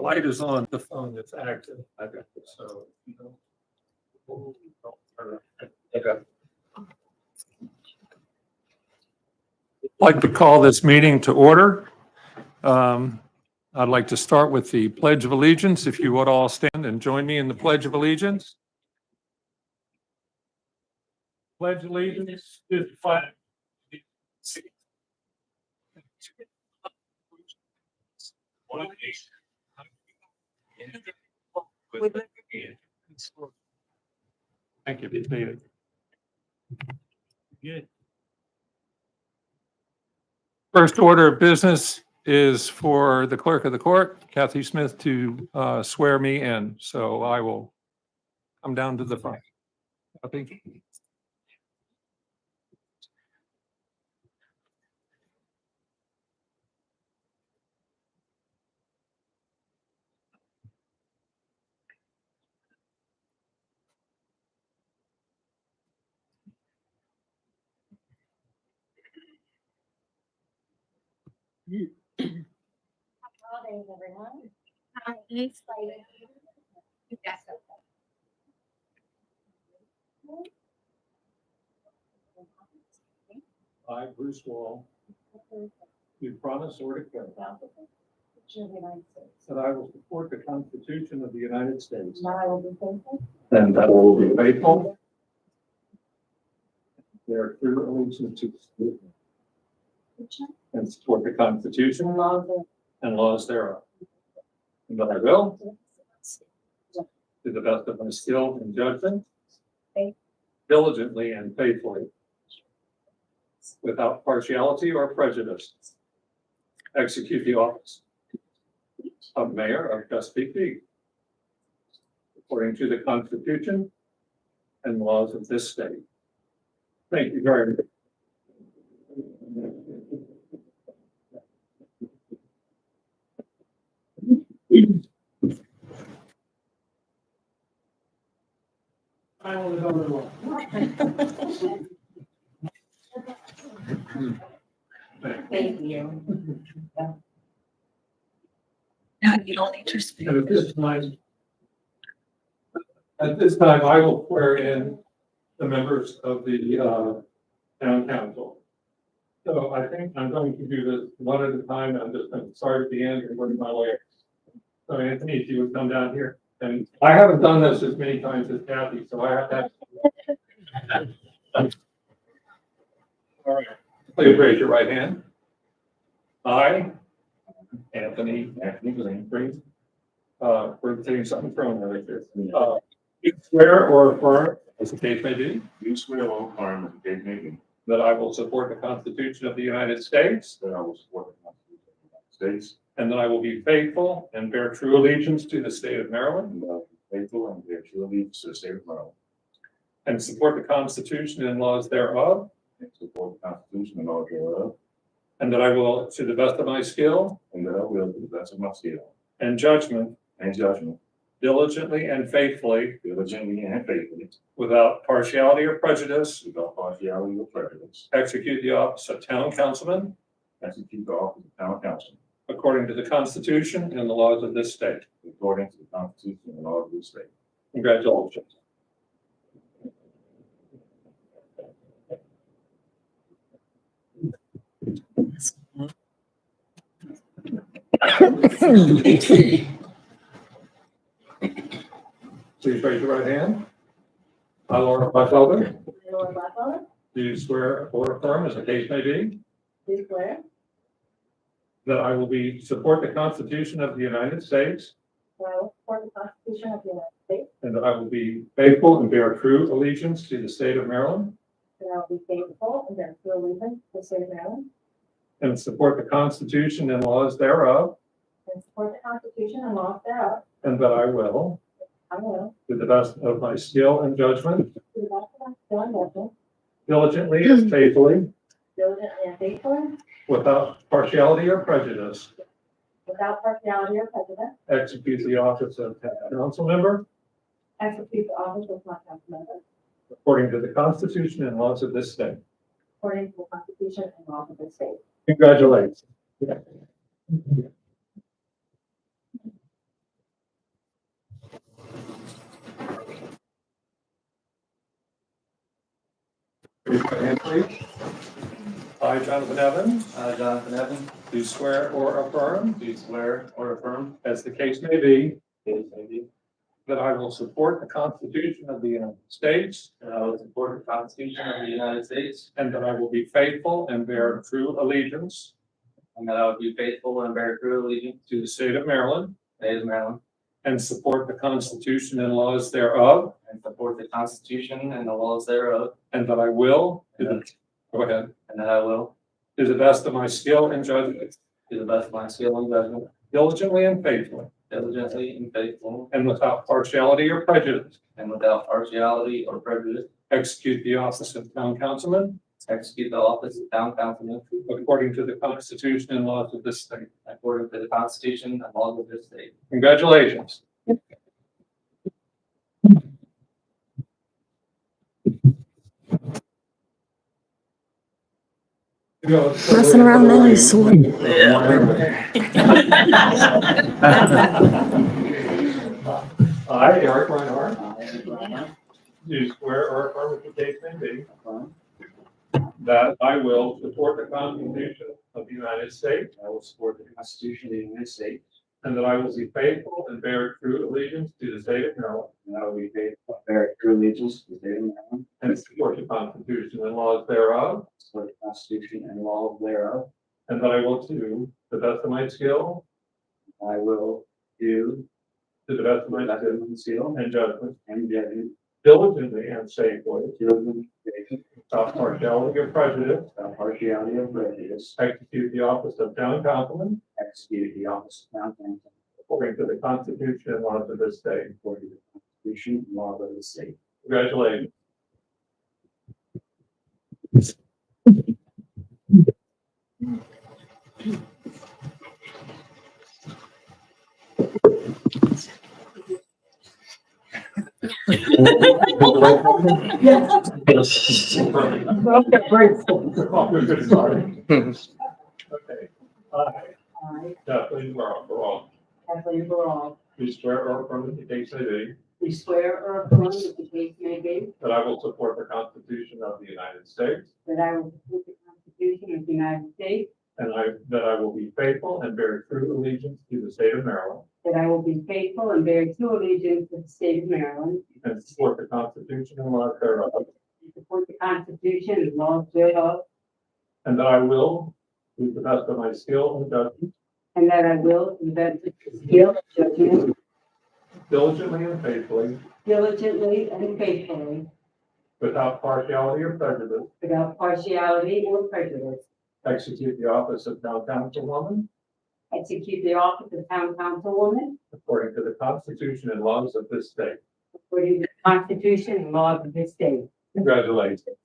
light is on the phone that's active. I got this, so, you know. Okay. I'd like to call this meeting to order. I'd like to start with the Pledge of Allegiance. If you would all stand and join me in the Pledge of Allegiance. Pledge allegiance to the flag. One nation. Thank you, David. Good. First order of business is for the clerk of the court, Kathy Smith, to swear me in. So I will come down to the front. Kathy? Holidays, everyone. Yes. I, Bruce Wall, do promise or declare that I will support the Constitution of the United States Now I will be faithful. and that I will be faithful. Bear true allegiance to the state and support the Constitution and laws thereof. And that I will, to the best of my skill and judgment, diligently and faithfully, without partiality or prejudice, execute the office of Mayor of Chesapeake Beach according to the Constitution and laws of this state. Thank you very much. I will go to work. Thank you. No, you don't need to speak. And at this time, I will swear in the members of the town council. So I think I'm going to do this one at a time. I'm just going to start at the end and work my way. So Anthony, if you would come down here. And I haven't done this as many times as Kathy, so I have to. All right. Please raise your right hand. I, Anthony Green, we're taking something from right there. You swear or affirm, as the case may be, You swear or affirm that the case may be, that I will support the Constitution of the United States that I will support the Constitution of the United States, and that I will be faithful and bear true allegiance to the state of Maryland and that I will be faithful and bear true allegiance to the state of Maryland, and support the Constitution and laws thereof, and support the Constitution and laws thereof, and that I will, to the best of my skill and that I will, to the best of my skill and judgment, and judgment, diligently and faithfully, diligently and faithfully, without partiality or prejudice, without partiality or prejudice, execute the office of town councilman execute the office of town council according to the Constitution and the laws of this state. according to the Constitution and laws of the state. Congratulations. Please raise your right hand. I, Laura Buckfelder, Laura Blackwell, do swear or affirm, as the case may be, do swear that I will support the Constitution of the United States that I will support the Constitution of the United States, and that I will be faithful and bear true allegiance to the state of Maryland and I will be faithful and bear true allegiance to the state of Maryland, and support the Constitution and laws thereof, and support the Constitution and laws thereof, and that I will, I will, to the best of my skill and judgment, to the best of my skill and judgment, diligently and faithfully, diligently and faithfully, without partiality or prejudice, without partiality or prejudice, execute the office of town council member execute the office of my council member according to the Constitution and laws of this state. according to the Constitution and laws of the state. Congratulations. Raise your hand, please. I, Jonathan Evans, Jonathan Evans, do swear or affirm, do swear or affirm, as the case may be, that that I will support the Constitution of the United States I will support the Constitution of the United States, and that I will be faithful and bear true allegiance and that I will be faithful and bear true allegiance to the state of Maryland to the state of Maryland, and support the Constitution and laws thereof, and support the Constitution and the laws thereof, and that I will, go ahead, and that I will, to the best of my skill and judgment, to the best of my skill and judgment, diligently and faithfully, diligently and faithfully, and without partiality or prejudice, and without partiality or prejudice, execute the office of town councilman execute the office of town councilman according to the Constitution and laws of this state. according to the Constitution and laws of this state. Congratulations. Messing around now, he's sweating. I, Eric Reinhardt, do swear or affirm that the case may be, that I will support the Constitution of the United States I will support the Constitution of the United States, and that I will be faithful and bear true allegiance to the state of Maryland and I will be faithful and bear true allegiance to the state of Maryland, and support the Constitution and laws thereof, support the Constitution and laws thereof. and that I will to the best of my skill, I will do to the best of my that skill in seal and judgment, and judgment, diligently and safely, diligently, faithfully, without partiality or prejudice, without partiality or prejudice, execute the office of town councilman execute the office of town council according to the Constitution and laws of this state. according to the Constitution and laws of the state. Congratulations. Good start. Okay. I, Kathleen Barall, Kathleen Barall, do swear or affirm that the case may be, do swear or affirm that the case may be, that I will support the Constitution of the United States, that I will support the Constitution of the United States, and that I will be faithful and bear true allegiance to the state of Maryland, that I will be faithful and bear true allegiance to the state of Maryland, and support the Constitution and laws thereof, and support the Constitution and laws thereof, and that I will, to the best of my skill and judgment, and that I will, to the best of my skill and judgment, diligently and faithfully, diligently and faithfully, without partiality or prejudice, without partiality or prejudice, execute the office of town councilwoman execute the office of town councilwoman according to the Constitution and laws of this state. according to the Constitution and laws of this state. Congratulations.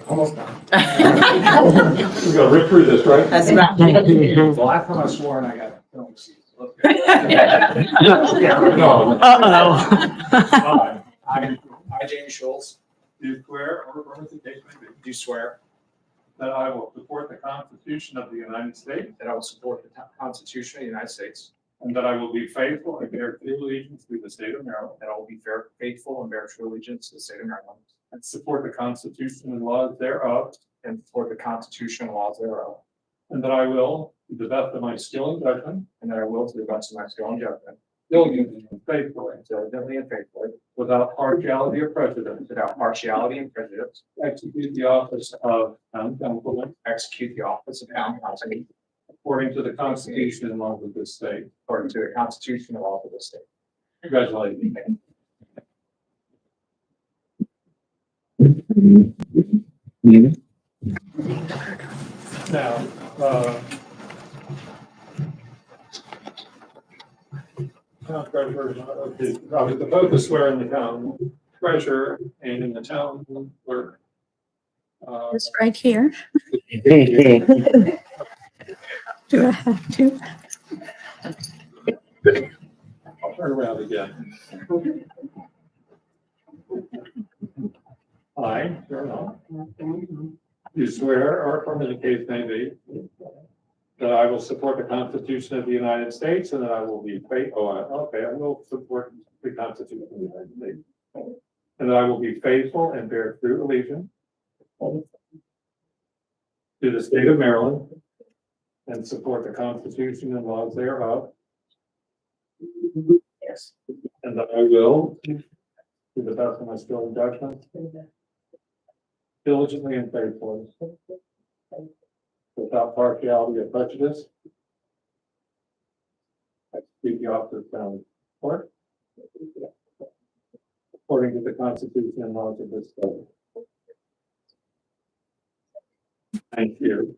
Almost done. We gotta rip through this, right? That's right. The last time I swore and I got film seats. No. Uh-oh. I, James Schultz, Do swear or affirm that the case may be, do swear that I will support the Constitution of the United States, that I will support the Constitution of the United States, and that I will be faithful and bear true allegiance to the state of Maryland, that I will be faithful and bear true allegiance to the state of Maryland, and support the Constitution and laws thereof, and support the Constitution and laws thereof, and that I will, to the best of my skill and judgment, and that I will, to the best of my skill and judgment, diligently and faithfully, diligently and faithfully, without partiality or prejudice, without partiality and prejudice, execute the office of town councilman execute the office of town councilman according to the Constitution and laws of this state. according to the Constitution and laws of the state. Congratulations. Now, town treasurer, I was supposed to swear in the town treasurer and in the town clerk. It's right here. Do I have to? I'll turn around again. I, sure enough, do swear or affirm that the case may be, that I will support the Constitution of the United States and that I will be faithful. I will support the Constitution of the United States. And that I will be faithful and bear true allegiance to the state of Maryland and support the Constitution and laws thereof. Yes. And that I will, to the best of my skill and judgment, diligently and faithfully, without partiality or prejudice, execute the office of town clerk according to the Constitution and laws of this state. Thank you.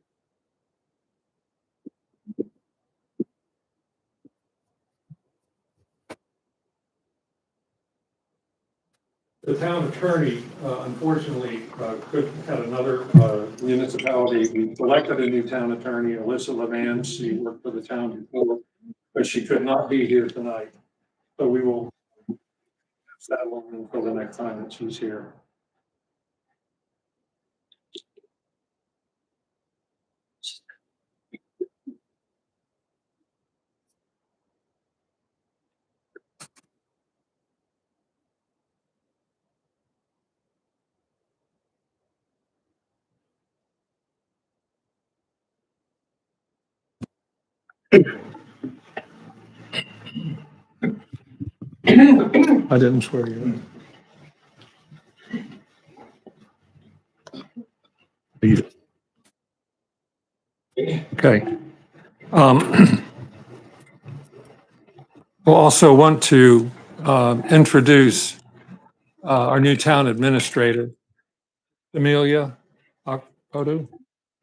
The town attorney, unfortunately, had another municipality. We elected a new town attorney, Alyssa Levan. She worked for the town before, but she could not be here tonight. So we will settle until the next time that she's here. I didn't swear you. Okay. We'll also want to introduce our new town administrator, Amelia Akpodu.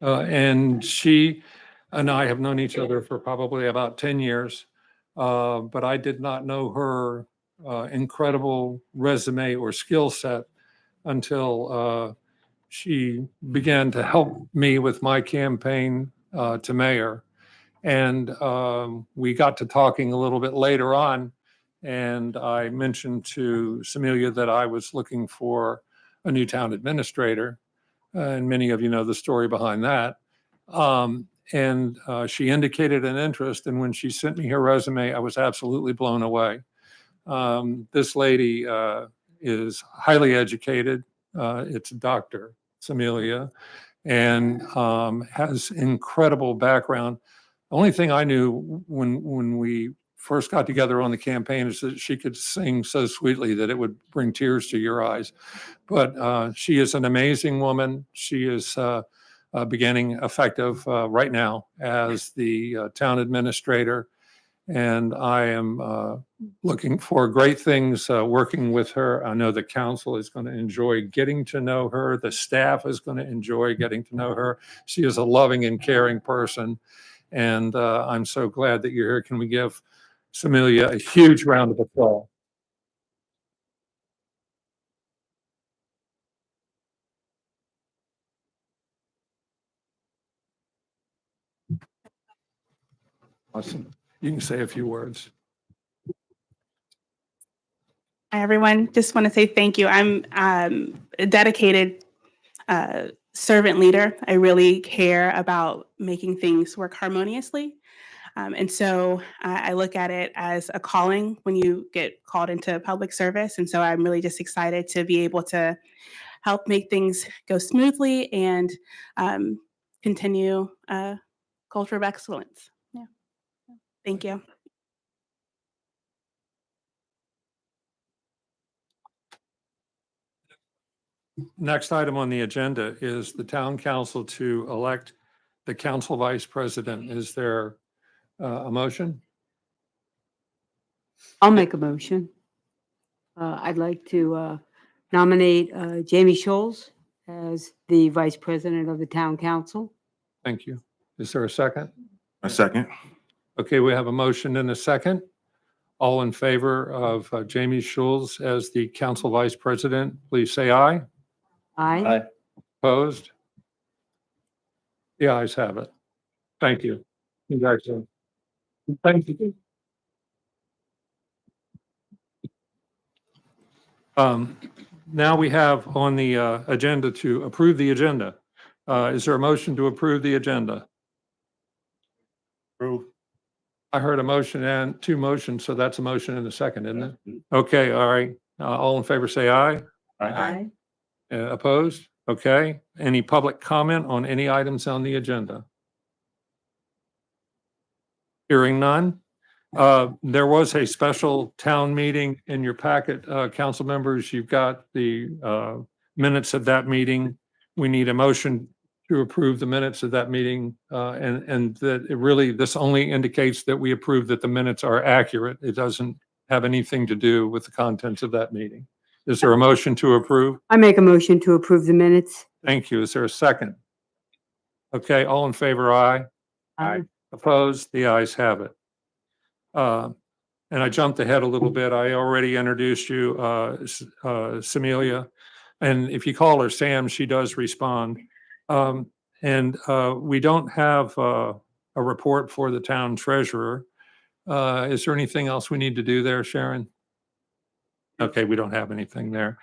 And she and I have known each other for probably about 10 years, but I did not know her incredible resume or skill set until she began to help me with my campaign to mayor. And we got to talking a little bit later on, and I mentioned to Samelia that I was looking for a new town administrator. And many of you know the story behind that. And she indicated an interest, and when she sent me her resume, I was absolutely blown away. This lady is highly educated. It's Dr. Samelia, and has incredible background. The only thing I knew when we first got together on the campaign is that she could sing so sweetly that it would bring tears to your eyes. But she is an amazing woman. She is beginning effective right now as the town administrator. And I am looking for great things working with her. I know the council is going to enjoy getting to know her. The staff is going to enjoy getting to know her. She is a loving and caring person. And I'm so glad that you're here. Can we give Samelia a huge round of applause? Awesome. You can say a few words. Hi, everyone. Just want to say thank you. I'm a dedicated servant leader. I really care about making things work harmoniously. And so I look at it as a calling when you get called into public service. And so I'm really just excited to be able to help make things go smoothly and continue a culture of excellence. Yeah. Thank you. Next item on the agenda is the town council to elect the council vice president. Is there a motion? I'll make a motion. I'd like to nominate Jamie Scholes as the vice president of the town council. Thank you. Is there a second? A second. Okay, we have a motion and a second. All in favor of Jamie Schulz as the council vice president, please say aye. Aye. Opposed? The ayes have it. Thank you. Congratulations. Thank you. Now we have on the agenda to approve the agenda. Is there a motion to approve the agenda? Approve. I heard a motion and two motions, so that's a motion and a second, isn't it? Okay, all right. All in favor, say aye. Aye. Opposed? Okay. Any public comment on any items on the agenda? Hearing none. There was a special town meeting in your packet, council members. You've got the minutes of that meeting. We need a motion to approve the minutes of that meeting, and that it really, this only indicates that we approve that the minutes are accurate. It doesn't have anything to do with the contents of that meeting. Is there a motion to approve? I make a motion to approve the minutes. Thank you. Is there a second? Okay, all in favor, aye. Aye. Opposed? The ayes have it. And I jumped ahead a little bit. I already introduced you, Samelia. And if you call her Sam, she does respond. And we don't have a report for the town treasurer. Is there anything else we need to do there, Sharon? Okay, we don't have anything there.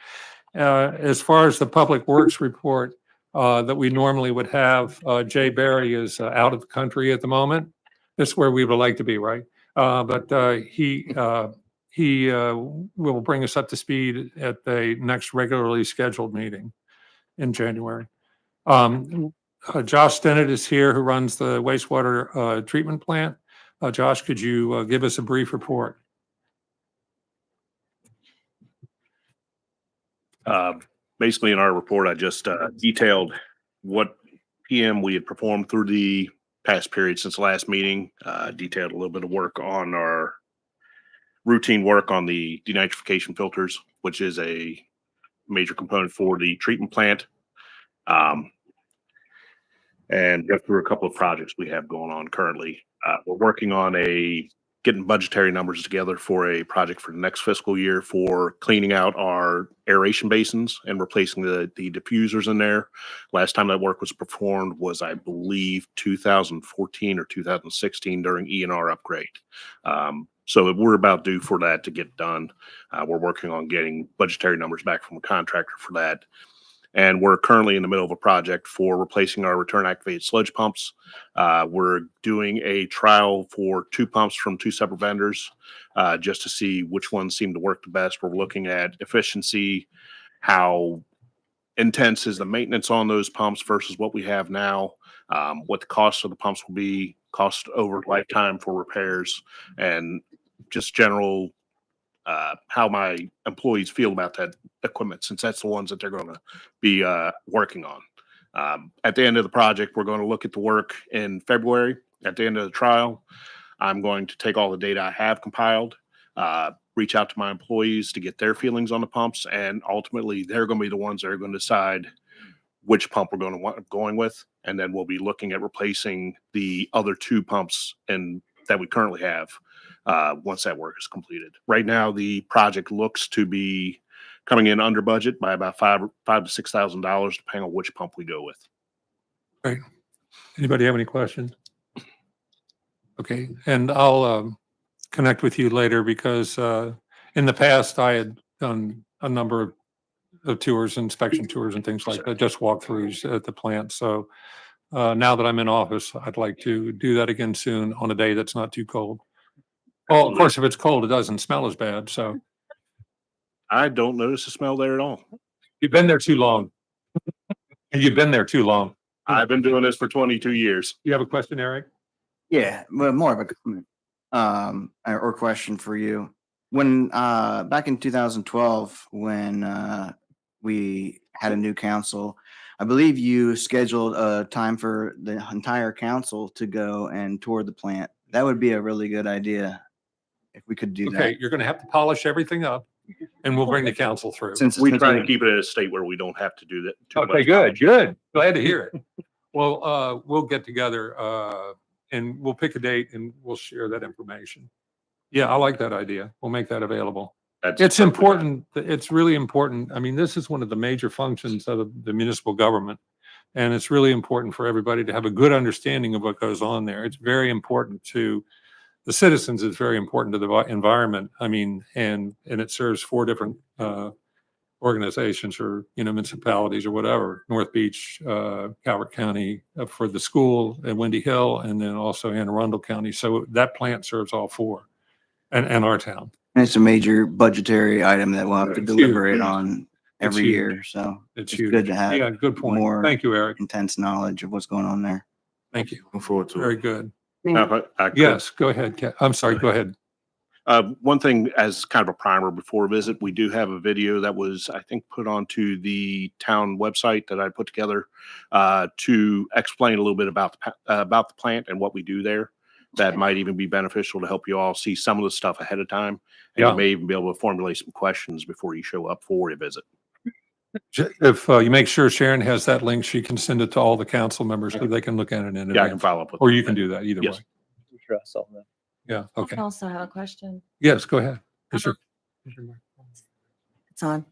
As far as the Public Works report that we normally would have, Jay Barry is out of the country at the moment. This is where we would like to be, right? But he will bring us up to speed at the next regularly scheduled meeting in January. Josh Stennett is here, who runs the wastewater treatment plant. Josh, could you give us a brief report? Basically in our report, I just detailed what PM we had performed through the past period since the last meeting, detailed a little bit of work on our routine work on the denitrification filters, which is a major component for the treatment plant. And go through a couple of projects we have going on currently. We're working on getting budgetary numbers together for a project for the next fiscal year for cleaning out our aeration basins and replacing the diffusers in there. Last time that work was performed was, I believe, 2014 or 2016 during E&R upgrade. So we're about due for that to get done. We're working on getting budgetary numbers back from a contractor for that. And we're currently in the middle of a project for replacing our return activated sludge pumps. We're doing a trial for 2 pumps from 2 separate vendors just to see which ones seem to work the best. We're looking at efficiency, how intense is the maintenance on those pumps versus what we have now, what the cost of the pumps will be, cost over lifetime for repairs, and just general how my employees feel about that equipment, since that's the ones that they're going to be working on. At the end of the project, we're going to look at the work in February. At the end of the trial, I'm going to take all the data I have compiled, reach out to my employees to get their feelings on the pumps, and ultimately they're going to be the ones that are going to decide which pump we're going to want going with. And then we'll be looking at replacing the other 2 pumps that we currently have once that work is completed. Right now, the project looks to be coming in under budget by about $5,000 to $6,000, depending on which pump we go with. Great. Anybody have any questions? Okay, and I'll connect with you later because in the past I had done a number of tours, inspection tours and things like that, just walkthroughs at the plant. So now that I'm in office, I'd like to do that again soon on a day that's not too cold. Well, of course, if it's cold, it doesn't smell as bad. So I don't notice the smell there at all. you've been there too long. You've been there too long. I've been doing this for 22 years. You have a question, Eric? Yeah, well, more of a comment, or question for you. When back in 2012, when we had a new council, I believe you scheduled a time for the entire council to go and tour the plant. That would be a really good idea if we could do Okay, that. you're going to have to polish everything up and we'll bring the council through. Since We try to keep it at a state where we don't have to do that. too Okay, much. good. Glad to hear it. Well, we'll get together and we'll pick a date and we'll share that information. Yeah, I like that idea. We'll make that available. That's It's perfectly important. It's really important. I mean, this is one of the major functions of the municipal government. And it's really important for everybody to have a good understanding of what goes on there. It's very important to the citizens. It's very important to the environment. I mean, and it serves 4 different organizations or, municipalities or whatever, North Beach, Calvert County for the school and Windy Hill, and then also Anne Arundel County. So that plant serves all four and our town. And it's a major budgetary item that we'll have to It's deliberate huge. on It's every huge. year. So It's it's huge. good to have Yeah, good point. more Thank you, Eric. intense knowledge of what's going on there. Thank you. Looking forward to Very it. good. Mayor, If I could, Yes, go ahead. I'm sorry, go ahead. One thing as kind of a primer before a visit, we do have a video that was, I think, put onto the town website that I put together to explain a little bit about the plant and what we do there. That might even be beneficial to help you all see some of the stuff ahead of time. And Yeah. you may even be able to formulate some questions before you show up for a visit. If you make sure Sharon has that link, she can send it to all the council members so they can look at it in Yeah, I can advance. follow up with. Or you can do that either Yes. way. Sure, I saw that. Yeah, I okay. also have a question. Yes, go ahead. Yes, sir. It's on.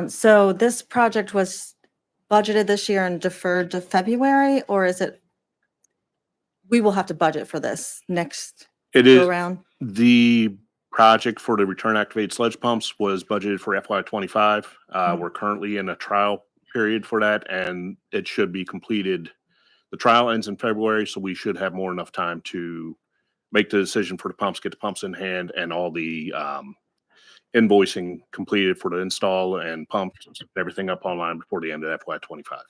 So this project was budgeted this year and deferred to February, or is it? We will have to budget for this next It go is, around. the project for the return activated sludge pumps was budgeted for FY25. We're currently in a trial period for that, and it should be completed. The trial ends in February, so we should have more enough time to make the decision for the pumps, get the pumps in hand, and all the invoicing completed for the install and pumps, everything up online before the end of FY25.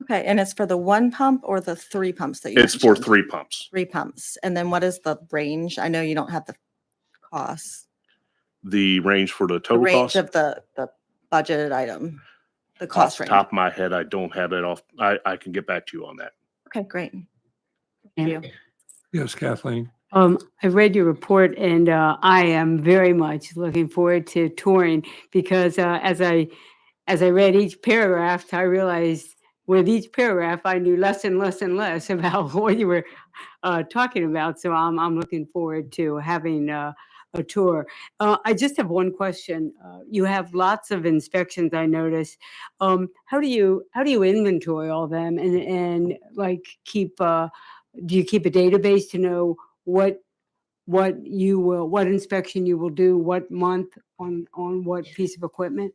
Okay, and it's for the one pump or the three pumps that you It's for mentioned? 3 pumps. Three pumps. And then what is the range? I know you don't have the costs. The range for the The total range cost, of the budgeted item, the off cost the range. top of my head, I don't have that off. I can get back to you on that. Okay, great. Thank you. Yes, Kathleen. I read your report and I am very much looking forward to touring because as I read each paragraph, I realized with each paragraph, I knew less and less and less about what you were talking about. So I'm looking forward to having a tour. I just have one question. You have lots of inspections, I notice. How do you inventory all them and like keep? Do you keep a database to know what inspection you will do, what month on what piece of equipment?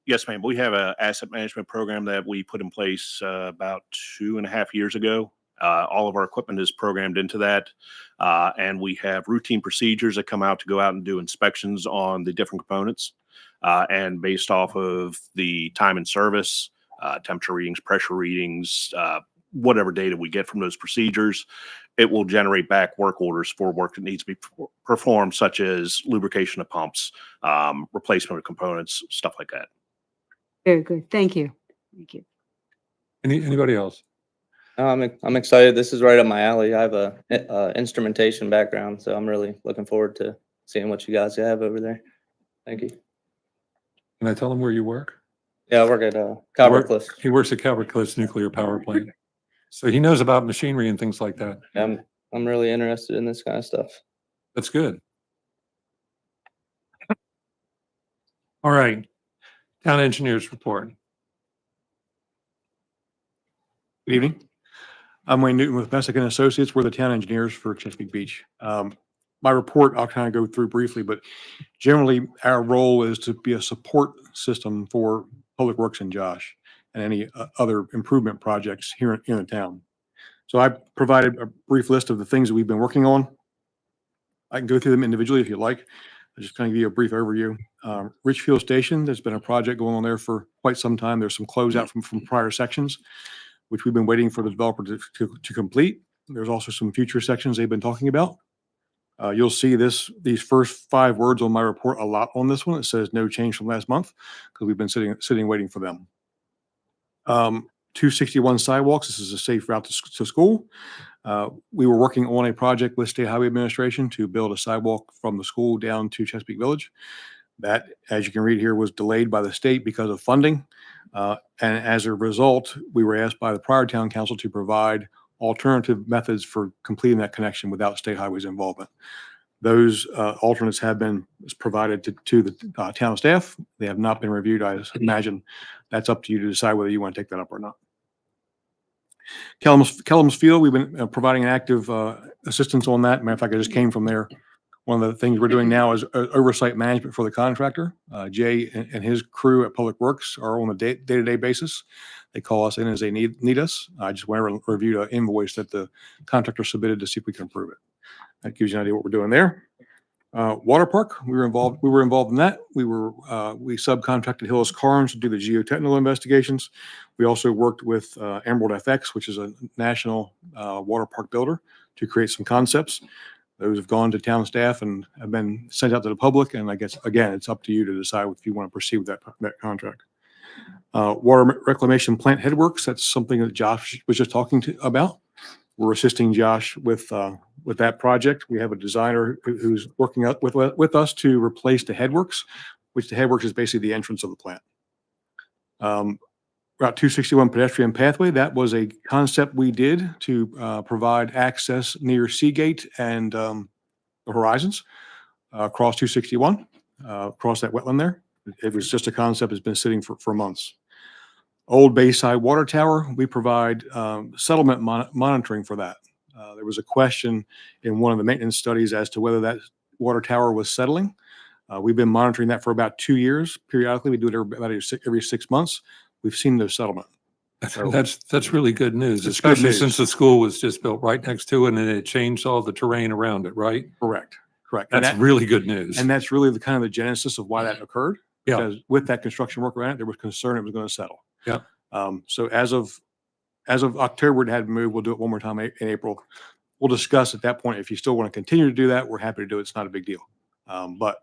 Yes, ma'am. We have an asset management program that we put in place about 2.5 years ago. All of our equipment is programmed into that. And we have routine procedures that come out to go out and do inspections on the different components. And based off of the time and service, temperature readings, pressure readings, whatever data we get from those procedures, it will generate back work orders for work that needs to be performed, such as lubrication of pumps, replacement of components, stuff like that. Very good. Thank you. Thank you. Anybody else? I'm excited. This is right up my alley. I have a instrumentation background, so I'm really looking forward to seeing what you guys have over there. Thank you. Can I tell them where you work? Yeah, I work at Calvert Cliffs. He works at Calvert Cliffs Nuclear Power Plant. So he knows about machinery and things like that. I'm really interested in this kind of stuff. That's good. All right. Town engineers report. Good evening. I'm Wayne Newton with Messick and Associates. We're the town engineers for Chesapeake Beach. My report, I'll kind of go through briefly, but generally our role is to be a support system for Public Works and Josh and any other improvement projects here in the town. So I provided a brief list of the things that we've been working on. I can go through them individually if you like. I'll just kind of give you a brief overview. Richfield Station, there's been a project going on there for quite some time. There's some closeout from prior sections, which we've been waiting for the developer to complete. There's also some future sections they've been talking about. You'll see these first 5 words on my report a lot on this one. It says no change from last month because we've been sitting waiting for them. 261 sidewalks. This is a safe route to school. We were working on a project with State Highway Administration to build a sidewalk from the school down to Chesapeake Village. That, as you can read here, was delayed by the state because of funding. And as a result, we were asked by the prior town council to provide alternative methods for completing that connection without state highways involvement. Those alternates have been provided to the town staff. They have not been reviewed. I imagine that's up to you to decide whether you want to take that up or not. Kellums Field, we've been providing active assistance on that. Matter of fact, I just came from there One of the things we're doing now is oversight management for the contractor. Jay and his crew at Public Works are on a day-to-day basis. They call us in as they need us. I just went and reviewed an invoice that the contractor submitted to see if we can improve it. That gives you an idea what we're doing there. Water park, we were involved in that. We subcontracted Hillis Carnes to do the geotechnical investigations. We also worked with Emerald FX, which is a national water park builder, to create some concepts. Those have gone to town staff and have been sent out to the public. And I guess, again, it's up to you to decide if you want to proceed with that contract. Water reclamation plant headworks, that's something that Josh was just talking about. We're assisting Josh with that project. We have a designer who's working out with us to replace the headworks, which the headworks is basically the entrance of the plant. Route 261 pedestrian pathway, that was a concept we did to provide access near Seagate and the Horizons across 261, across that wetland there. It was just a concept that's been sitting for months. Old Bayside Water Tower, we provide settlement monitoring for that. There was a question in one of the maintenance studies as to whether that water tower was settling. We've been monitoring that for about 2 years. Periodically, we do it every 6 months. We've seen no settlement. So That's really good news, It's good especially news. since the school was just built right next to it and it changed all the terrain around it, right? correct. And That's that- really good news. And that's really the kind of the genesis of why that occurred. Yeah. Because with that construction work around it, there was concern it was going to settle. Yeah. So as of October, it had moved. We'll do it one more time in April. We'll discuss at that point. If you still want to continue to do that, we're happy to do it. It's not a big deal. But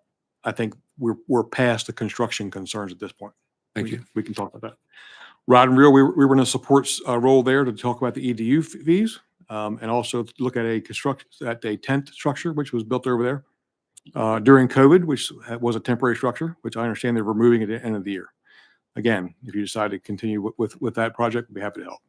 I think we're past the construction concerns at this point. Thank you. We can talk about that. Rod and Reel, we were in a support role there to talk about the EDU fees and also look at a tent structure, which was built over there during COVID, which was a temporary structure, which I understand they're removing at the end of the year. Again, if you decide to continue with that project, we'd be happy to help.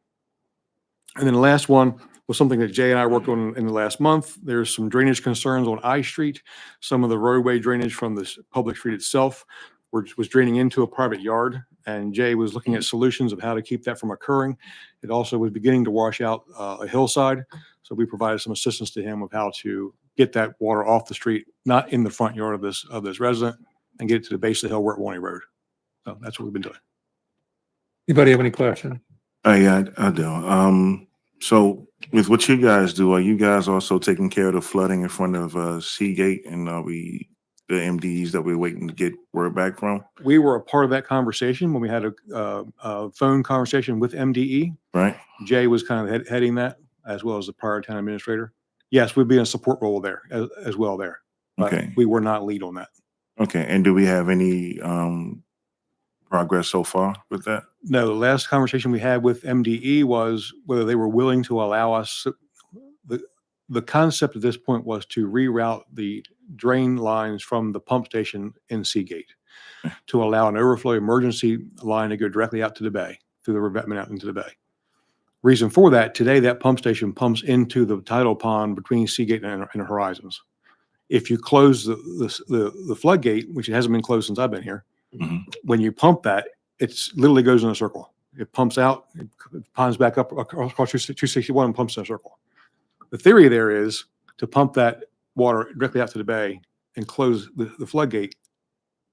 And then the last one was something that Jay and I worked on in the last month. There's some drainage concerns on I Street. Some of the roadway drainage from the public street itself was draining into a private yard. And Jay was looking at solutions of how to keep that from occurring. It also was beginning to wash out a hillside. So we provided some assistance to him of how to get that water off the street, not in the front yard of this resident, and get it to the base of the hill where it won't erode. So that's what we've been doing. Anybody have any questions? Yeah, I do. So with what you guys do, are you guys also taking care of the flooding in front of Seagate, and are we the MDs that we're waiting to get word back from? We were a part of that conversation when we had a phone conversation with MDE. Right. Jay was kind of heading that, as well as the prior town administrator. Yes, we'd be in a support role there as well there. But Okay. we were not lead on that. Okay. And do we have any progress so far with that? No, the last conversation we had with MDE was whether they were willing to allow us. The concept at this point was to reroute the drain lines from the pump station in Seagate to allow an overflow emergency line to go directly out to the bay through the revetment out into the bay. Reason for that, today that pump station pumps into the tidal pond between Seagate and Horizons. If you close the floodgate, which it hasn't been closed since I've been here, when you pump that, it's literally goes in a circle. It pumps out, it ponds back up across 261 and pumps in a circle. The theory there is to pump that water directly out to the bay and close the floodgate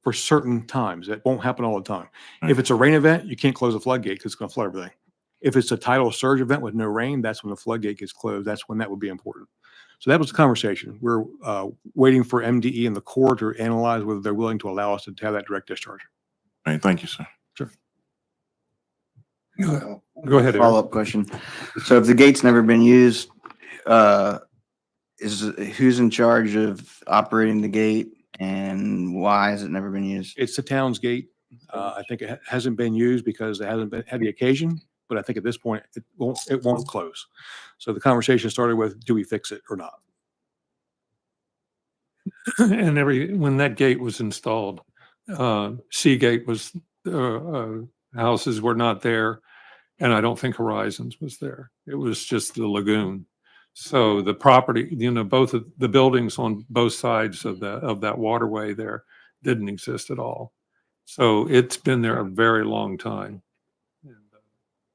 for certain times. That won't happen all the time. If it's a rain event, you can't close the floodgate because it's going to flood everything. If it's a tidal surge event with no rain, that's when the floodgate gets closed. That's when that would be important. So that was the conversation. We're waiting for MDE and the Corps to analyze whether they're willing to allow us to have that direct discharge. All right. Thank you, sir. Sure. Go ahead. Eric. Follow-up question. So if the gate's never been used, who's in charge of operating the gate and why has it never been used? It's the town's gate. I think it hasn't been used because it hasn't had the occasion, but I think at this point it won't close. So the conversation started with, do we fix it or not? And when that gate was installed, Seagate was, houses were not there. And I don't think Horizons was there. It was just the lagoon. So the property, both of the buildings on both sides of that waterway there didn't exist at all. So it's been there a very long time.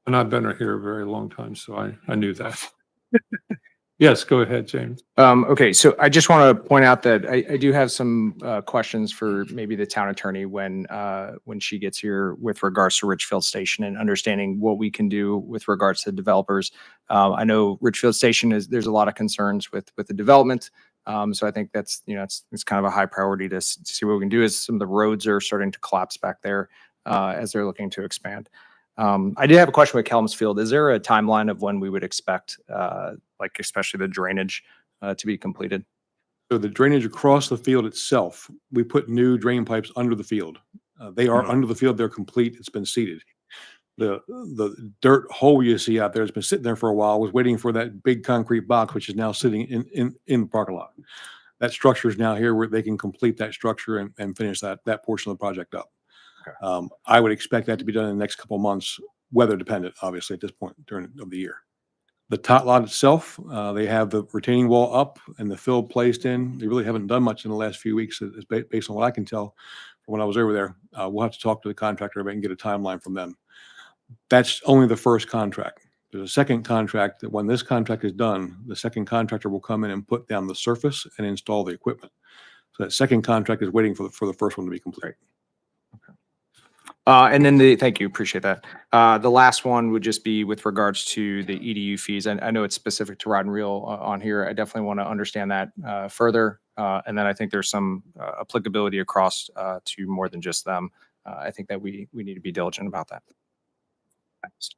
And I've been here a very long time, so I knew that. Yes, go ahead, James. Okay, so I just want to point out that I do have some questions for maybe the town attorney when she gets here with regards to Richfield Station and understanding what we can do with regards to developers. I know Richfield Station there's a lot of concerns with the development. So I think that's, it's kind of a high priority to see what we can do as some of the roads are starting to collapse back there as they're looking to expand. I did have a question with Kelms Field. Is there a timeline of when we would expect, like especially the drainage to be completed? So the drainage across the field itself, we put new drain pipes under the field. They are under the field. They're complete. It's been seeded. The dirt hole you see out there has been sitting there for a while, was waiting for that big concrete box, which is now sitting in the parking lot. That structure is now here where they can complete that structure and finish that portion of the project up. I would expect that to be done in the next couple of months, weather dependent, obviously, at this point during of the year. The tot lot itself, they have the retaining wall up and the fill placed in. They really haven't done much in the last few weeks, based on what I can tell from when I was over there. We'll have to talk to the contractor and get a timeline from them. That's only the first contract. There's a second contract that when this contract is done, the second contractor will come in and put down the surface and install the equipment. So that second contract is waiting for the first one to be complete. And then thank you, appreciate that. The last one would just be with regards to the EDU fees. I know it's specific to Rod and Reel on here. I definitely want to understand that further. And then I think there's some applicability across to more than just them. I think that we need to be diligent about that. Thanks.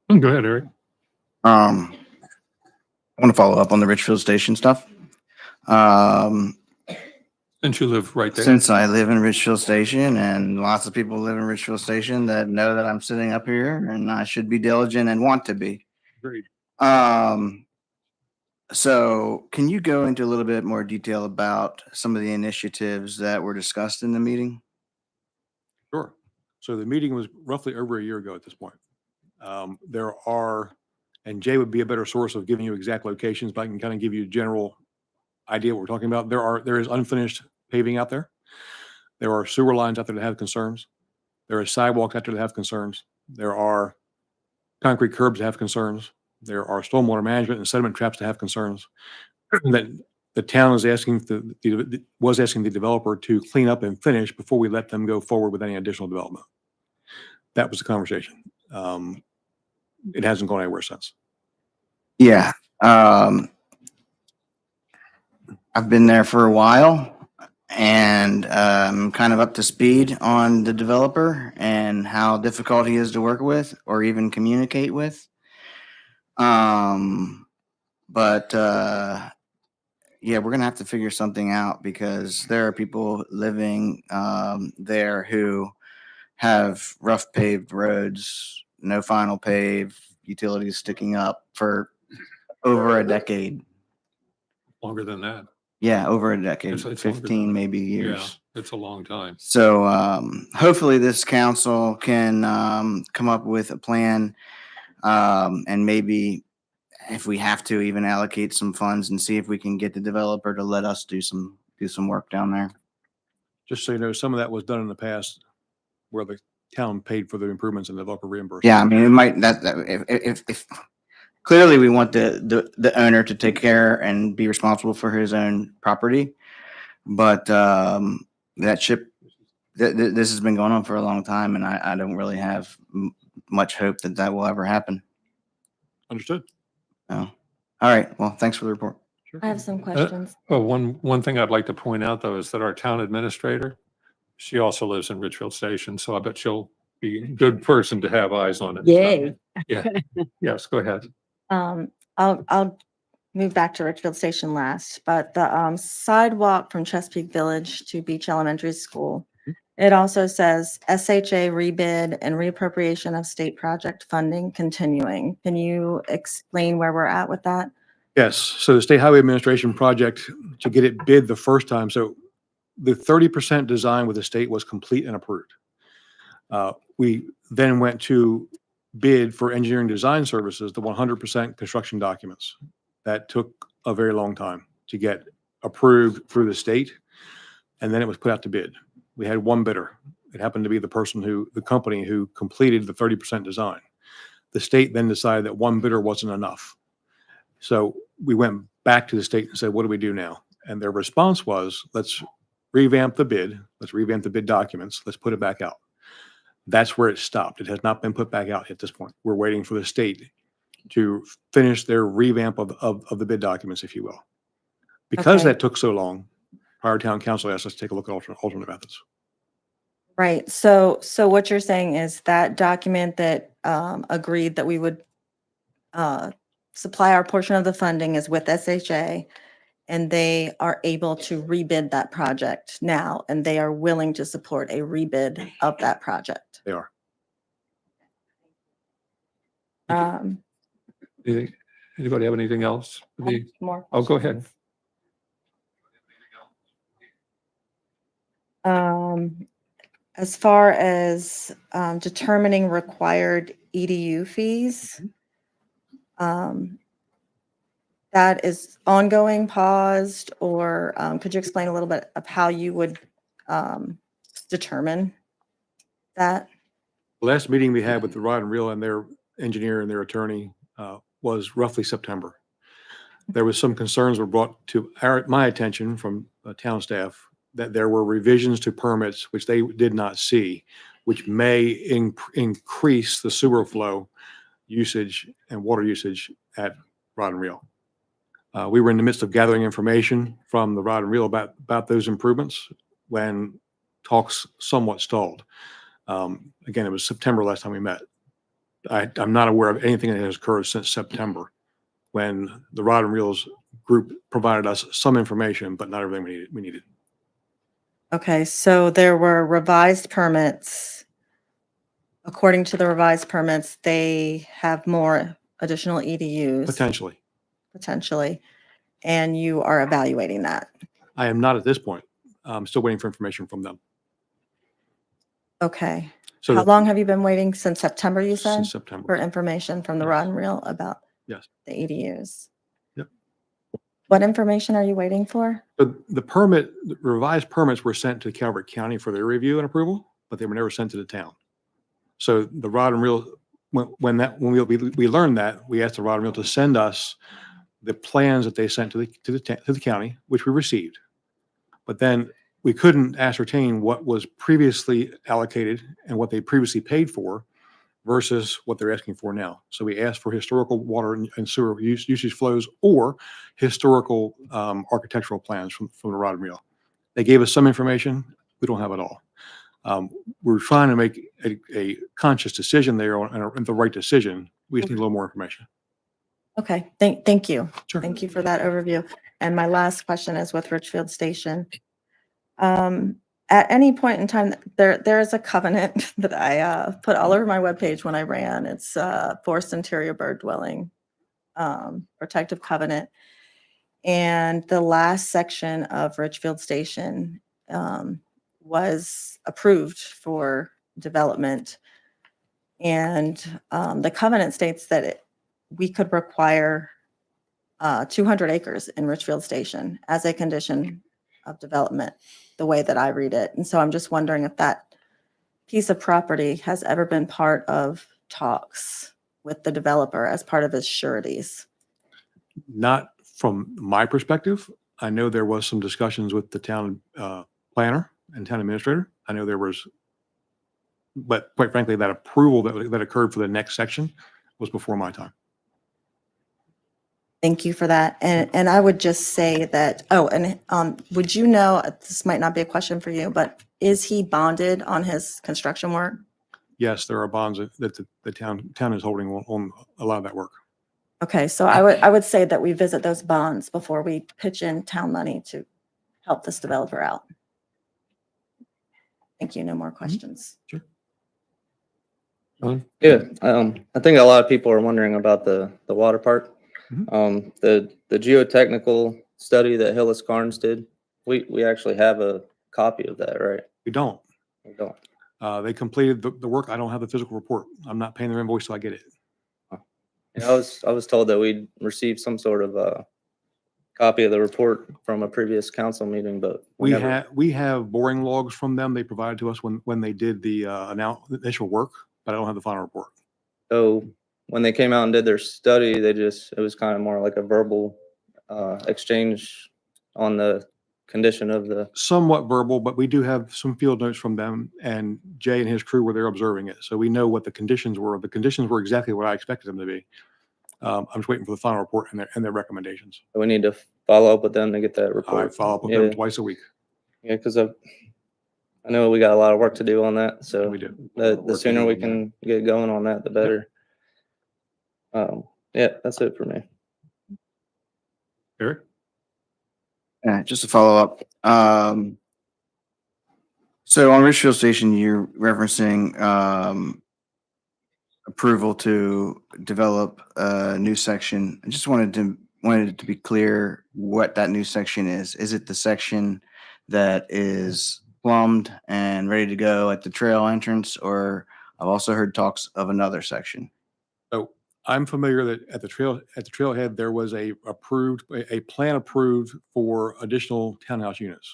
Go ahead, Eric. I want to follow up on the Richfield Station stuff. Since you live right there. Since I live in Richfield Station and lots of people live in Richfield Station that know that I'm sitting up here and I should be diligent and want to be. Agreed. So can you go into a little bit more detail about some of the initiatives that were discussed in the meeting? Sure. So the meeting was roughly over a year ago at this point. There are, and Jay would be a better source of giving you exact locations, but I can kind of give you a general idea what we're talking about. There is unfinished paving out there. There are sewer lines out there that have concerns. There are sidewalks out there that have concerns. There are concrete curbs that have concerns. There are stormwater management and sediment traps that have concerns. That the town is asking was asking the developer to clean up and finish before we let them go forward with any additional development. That was the conversation. It hasn't gone anywhere since. Yeah. I've been there for a while and I'm kind of up to speed on the developer and how difficult he is to work with or even communicate with. Yeah, we're going to have to figure something out because there are people living there who have rough paved roads, no final pave, utilities sticking up for over a decade. Longer than that. Yeah, over a decade, It's longer than 15 maybe years. Yeah, it's a long time. So hopefully this council can come up with a plan and maybe if we have to even allocate some funds and see if we can get the developer to let us do some work down there. Just so you know, some of that was done in the past where the town paid for the improvements and the developer reimbursed. Yeah, I mean, it might if clearly we want the owner to take care and be responsible for his own property, but this has been going on for a long time, and I don't really have much hope that will ever happen. Understood. Oh, all right. Well, thanks for the report. I have some questions. One thing I'd like to point out though is that our town administrator, she also lives in Richfield Station, so I bet she'll be a good person to have eyes on it. Yay. Yeah. Yes, go ahead. I'll move back to Richfield Station last, but the sidewalk from Chesapeake Village to Beach Elementary School, it also says SHA rebid and reappropriation of state project funding continuing. Can you explain where we're at with that? Yes. So the State Highway Administration project, to get it bid the first time, so the 30% design with the state was complete and approved. We then went to bid for engineering design services, the 100% construction documents. That took a very long time to get approved through the state. And then it was put out to bid. We had one bidder. It happened to be the company who completed the 30% design. The state then decided that one bidder wasn't enough. So we went back to the state and said, what do we do now? And their response was, let's revamp the bid. Let's revamp the bid documents. Let's put it back out. That's where it stopped. It has not been put back out at this point. We're waiting for the state to finish their revamp of the bid documents, if you will. Because Okay. that took so long, prior town council asked us to take a look at alternate methods. Right. So what you're saying is that document that agreed that we would supply our portion of the funding is with SHA, and they are able to rebid that project now, and they are willing to support a rebid of that project. They are. Anything- Anybody have anything else? More. Oh, go ahead. As far as determining required EDU fees, that is ongoing, paused, or could you explain a little bit of how you would determine that? The last meeting we had with the Rod and Reel and their engineer and their attorney was roughly September. There was some concerns were brought to my attention from town staff that there were revisions to permits which they did not see, which may increase the sewer flow usage and water usage at Rod and Reel. We were in the midst of gathering information from the Rod and Reel about those improvements when talks somewhat stalled. Again, it was September last time we met. I'm not aware of anything that has occurred since September when the Rod and Reel's group provided us some information, but not everything we needed. Okay, so there were revised permits. According to the revised permits, they have more additional EDUs. Potentially, and you are evaluating that. I am not at this point. I'm still waiting for information from them. Okay. So How long have you been waiting? Since September, you said? Since September. For information from the Rod and Reel about Yes. the EDUs. Yep. What information are you waiting for? The revised permits were sent to Calvert County for their review and approval, but they were never sent to the town. So the Rod and Reel, when we learned that, we asked the Rod and Reel to send us the plans that they sent to the county, which we received. But then we couldn't ascertain what was previously allocated and what they previously paid for versus what they're asking for now. So we asked for historical water and sewer usage flows or historical architectural plans from the Rod and Reel. They gave us some information. We don't have it all. We're trying to make a conscious decision there and the right decision. We just need a little more information. Okay, thank you. Sure. Thank you for that overview. And my last question is with Richfield Station. At any point in time, there is a covenant that I put all over my webpage when I ran. It's Forest Interior Bird Dwelling Protective Covenant. And the last section of Richfield Station was approved for development. And the covenant states that we could require 200 acres in Richfield Station as a condition of development, the way that I read it. And so I'm just wondering if that piece of property has ever been part of talks with the developer as part of his sureties. Not from my perspective. I know there was some discussions with the town planner and town administrator. I know there was, but quite frankly, that approval that occurred for the next section was before my time. Thank you for that. And I would just say that, would you know, this might not be a question for you, but is he bonded on his construction work? Yes, there are bonds that the town is holding on a lot of that work. Okay, so I would say that we visit those bonds before we pitch in town money to help this developer out. Thank you. No more questions. Sure. Yeah, I think a lot of people are wondering about the water park. The geotechnical study that Hillis Carnes did, we actually have a copy of that, right? We don't. We don't. They completed the work. I don't have the physical report. I'm not paying their invoice till I get it. Yeah, I was told that we'd received some sort of copy of the report from a previous council meeting, but We have boring logs from them. They provided to us when they did the initial work, but I don't have the final report. So when they came out and did their study, it was kind of more like a verbal exchange on the condition of the, Somewhat verbal, but we do have some field notes from them, and Jay and his crew were there observing it. So we know what the conditions were. The conditions were exactly what I expected them to be. I'm just waiting for the final report and their recommendations. we need to follow up with them to get that I report. follow up with Yeah. them twice a week. Yeah, because I know we got a lot of work to do on that, so We do. the sooner we can get going on that, the better. Yeah, that's it for me. Eric? Just to follow up, so on Richfield Station, you're referencing approval to develop a new section. I just wanted it to be clear what that new section is. Is it the section that is plumbed and ready to go at the trail entrance, or I've also heard talks of another section? So I'm familiar that at the trailhead, there was a plan approved for additional townhouse units.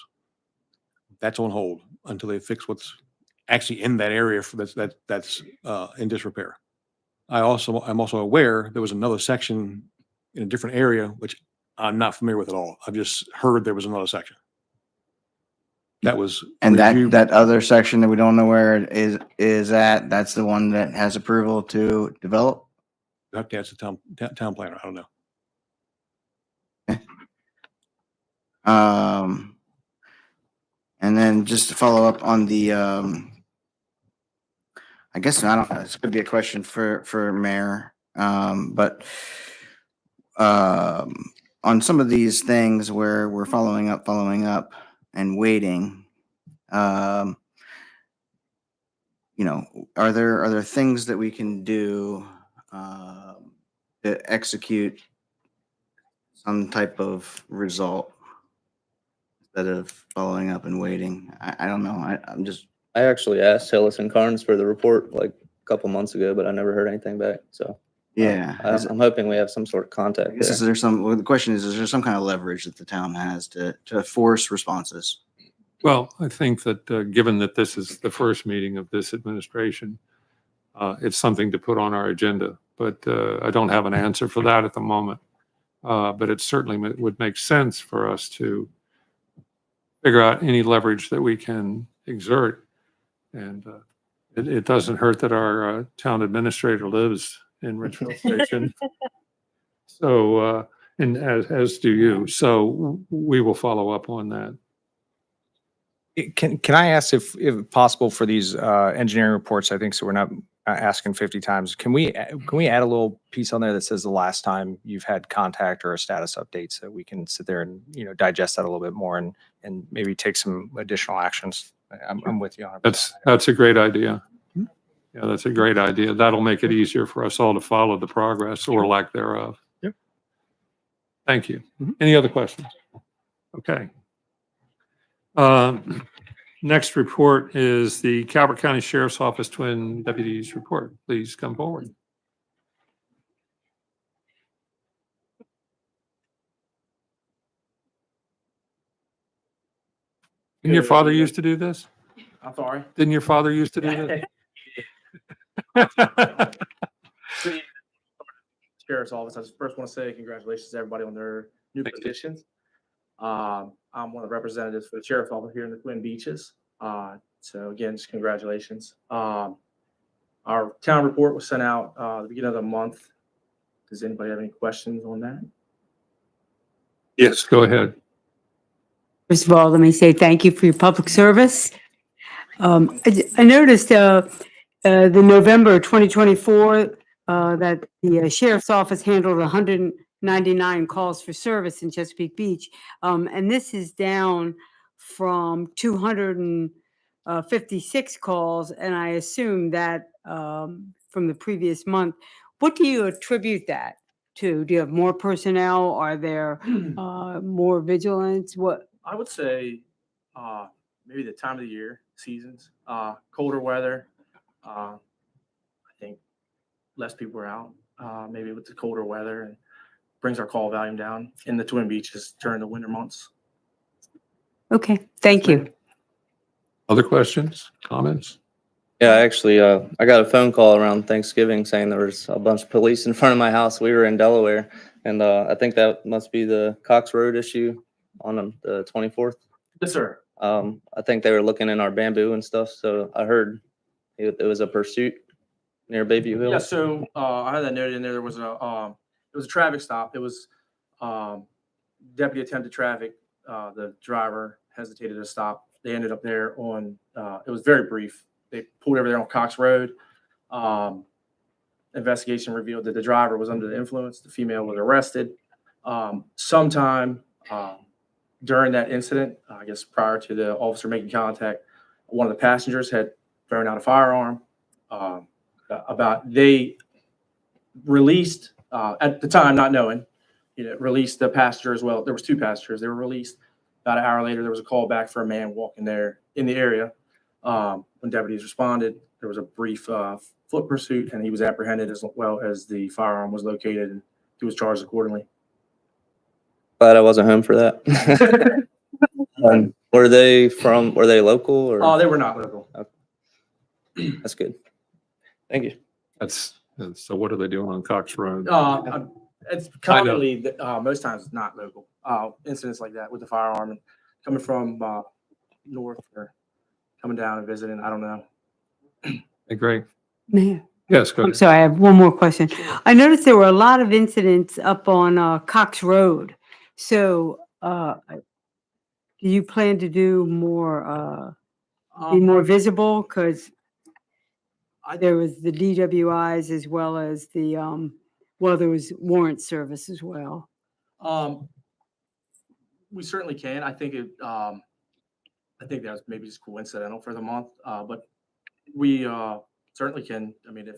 That's on hold until they fix what's actually in that area that's in disrepair. I'm also aware there was another section in a different area, which I'm not familiar with at all. I've just heard there was another section. That was. And reviewed- that other section that we don't know where it is at, that's the one that has approval to develop? You have to ask the town planner. I don't know. And then just to follow up on the, I guess, I don't know, this could be a question for Mayor, but on some of these things where we're following up and waiting, are there things that we can do to execute some type of result instead of following up and waiting? I don't know. I'm just. I actually asked Hillis and Carnes for the report like a couple months ago, but I never heard anything back. So Yeah. I'm hoping we have some sort of contact I guess there. the question is there some kind of leverage that the town has to force responses? Well, I think that given that this is the first meeting of this administration, it's something to put on our agenda, but I don't have an answer for that at the moment. But it certainly would make sense for us to figure out any leverage that we can exert. And it doesn't hurt that our town administrator lives in Richfield Station. So, and as do you. So we will follow up on that. Can I ask if possible for these engineering reports, I think, so we're not asking 50 times, can we add a little piece on there that says the last time you've had contact or a status update, so we can sit there and, digest that a little bit more and maybe take some additional actions? I'm with you on it. That's a great idea. Yeah, that's a great idea. That'll make it easier for us all to follow the progress or lack thereof. Yep. Thank you. Any other questions? Okay. Next report is the Calvert County Sheriff's Office Twin Deputies Report. Please come forward. Didn't your father used to do this? I'm sorry. Didn't your father used to do this? Sheriff's Office. I just first want to say congratulations to everybody on their new positions. I'm one of the representatives for the Sheriff's Office here in the Twin Beaches. So again, just congratulations. Our town report was sent out the beginning of the month. Does anybody have any questions on that? Yes, go ahead. First of all, let me say thank you for your public service. I noticed the November 2024 that the Sheriff's Office handled 199 calls for service in Chesapeake Beach. And this is down from 256 calls, and I assume that from the previous month. What do you attribute that to? Do you have more personnel? Are there more vigilance? What? I would say maybe the time of the year, seasons, colder weather. I think less people are out. Maybe with the colder weather, and brings our call volume down in the Twin Beaches during the winter months. Okay, thank you. Other questions, comments? Yeah, actually, I got a phone call around Thanksgiving saying there was a bunch of police in front of my house. We were in Delaware, and I think that must be the Cox Road issue on the 24th. Yes, sir. I think they were looking in our bamboo and stuff, so I heard it was a pursuit near Bayview Hill. Yeah, so I had that noted in there. There was it was a traffic stop. It was deputy attempted traffic. The driver hesitated to stop. They ended up there on. It was very brief. They pulled over there on Cox Road. Investigation revealed that the driver was under the influence. The female was arrested. Sometime during that incident, I guess prior to the officer making contact, one of the passengers had thrown out a firearm. They released at the time, not knowing, released the passenger as well. There was two passengers. They were released. About an hour later, there was a call back for a man walking there in the area. When deputies responded, there was a brief foot pursuit, and he was apprehended as well as the firearm was located, and he was charged accordingly. Glad I wasn't home for that. Were they local or? Oh, they were not local. That's good. Thank you. So what are they doing on Cox Road? It's commonly, most times it's not local. Incidents like that with the firearm and coming from north or coming down and visiting, I don't know. Hey, Greg. Mayor. Yes, go I'm ahead. sorry, I have one more question. I noticed there were a lot of incidents up on Cox Road. So do you plan to do more, be more visible? Because there was the DWIs as well as the, there was warrant service as well. We certainly can. I think that was maybe just coincidental for the month, but we certainly can. I mean, if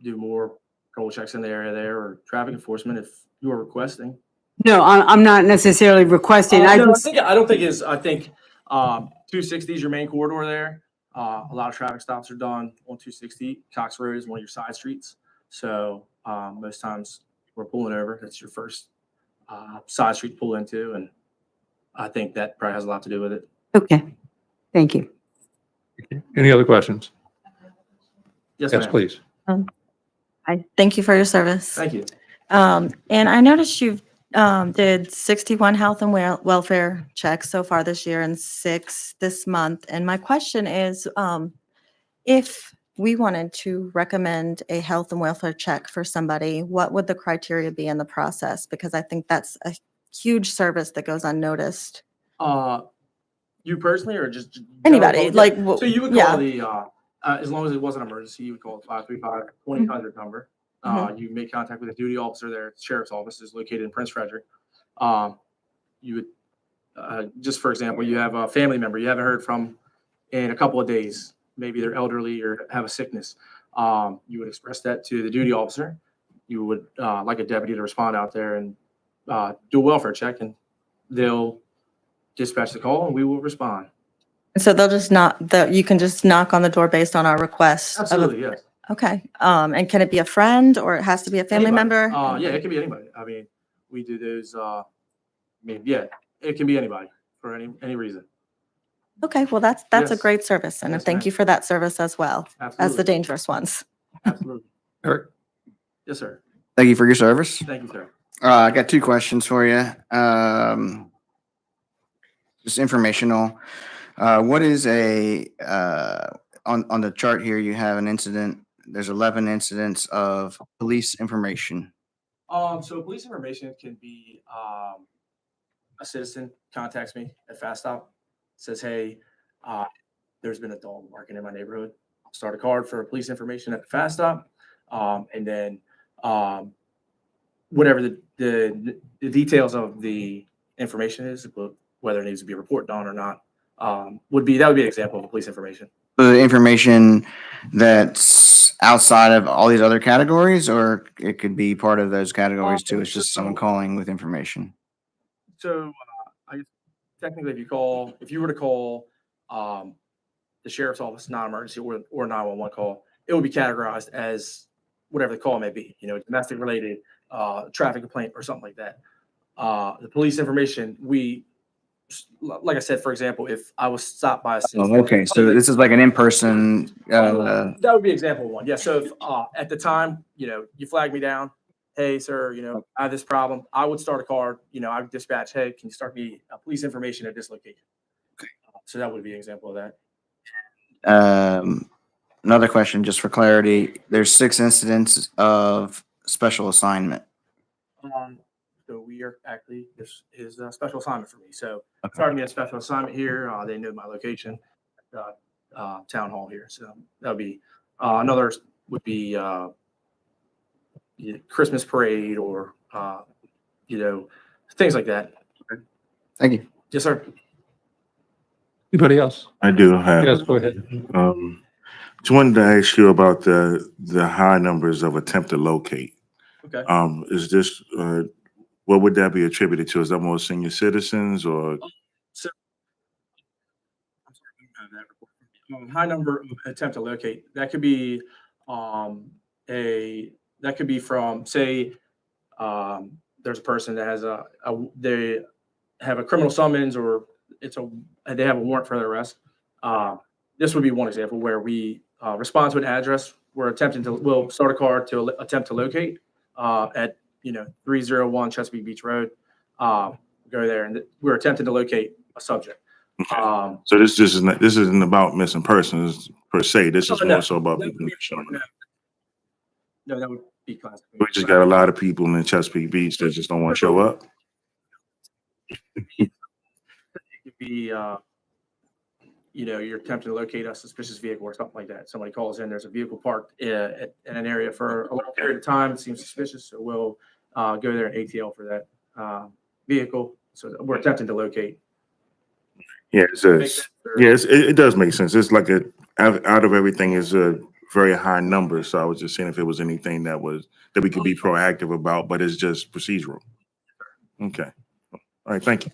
do more control checks in the area there or traffic enforcement, if you are requesting. No, I'm not necessarily requesting. I No, just, I don't think it's. I think 260 is your main corridor there. A lot of traffic stops are done on 260. Cox Road is one of your side streets, so most times we're pulling over. That's your first side street to pull into, and I think that probably has a lot to do with it. okay. Thank you. Any other questions? Yes, Yes, ma'am. please. I thank you for your service. Thank you. And I noticed you've did 61 health and welfare checks so far this year and 6 this month. And my question is, if we wanted to recommend a health and welfare check for somebody, what would the criteria be in the process? Because I think that's a huge service that goes unnoticed. You personally, or just Anybody, general- like, so you would yeah. call the as long as it wasn't an emergency, you would call the 535-2000 number. You make contact with a duty officer there at the sheriff's office is located in Prince Frederick. You would just for example, you have a family member you haven't heard from in a couple of days. Maybe they're elderly or have a sickness. You would express that to the duty officer. You would like a deputy to respond out there and do a welfare check, and they'll dispatch the call, and we will respond. So they'll just you can just knock on the door based on our request. Absolutely, yes. Okay. And can it be a friend or it has to be a family Anybody. member? Yeah, it can be anybody. I mean, we do those. Yeah, it can be anybody for any reason. Okay, well, that's a Yes. great service, and Yes, thank ma'am. you for that service as well as the Absolutely. dangerous ones. Absolutely. Eric? Yes, sir. Thank you for your service. Thank you, sir. I got 2 questions for you. Just informational. What is on the chart here, you have an incident. There's 11 incidents of police information. So police information can be a citizen contacts me at Fast Stop, says, "Hey, there's been a dog barking in my neighborhood." I'll start a card for police information at the Fast Stop, and then whatever the details of the information is, whether it needs to be reported on or not, that would be an example of police information. The information that's outside of all these other categories, or it could be part of those categories too. It's just someone calling with information. So I guess technically, if you were to call the sheriff's office non-emergency or 911 call, it would be categorized as whatever the call may be. Domestic related, traffic complaint, or something like that. The police information, like I said, for example, if I was stopped by a Oh, citizen. okay, so this is like an in-person, That would be example one. Yeah. So if, at the time, you flag me down, hey, sir, I have this problem. I would start a car, I would dispatch, hey, can you start me police information at this location? So that would be an example of that. another question, just for clarity, there's 6 incidents of special assignment. So we are actually, this is a special assignment for me. So Okay. starting me a special assignment here, they know my location, town hall here. So that would be, another would be, Christmas parade or, things like that. Thank you. Yes, sir. Anybody else? I do have. Yes, go ahead. Just wanted to ask you about the high numbers of attempt to locate. Okay. Is this, what would that be attributed to? Is that more senior citizens or? High number of attempt to locate. That could be from, say, there's a person that has they have a criminal summons or they have a warrant for their arrest. This would be one example where we respond to an address. We'll start a car to attempt to locate at 301 Chesapeake Beach Road. Go there and we're attempting to locate a subject. So this isn't about missing persons per se. This is No, more so about people not showing up. No, that would be classic. We just got a lot of people in Chesapeake Beach that just don't want to show up. It could be, you're attempting to locate a suspicious vehicle or something like that. Somebody calls in, there's a vehicle parked in an area for a long period of time. It seems suspicious, so we'll go there and ATL for that vehicle. So we're attempting to locate. Yeah, it does make sense. It's like out of everything is a very high number. So I was just seeing if it was anything that we could be proactive about, but it's just procedural. Okay. All right. Thank you.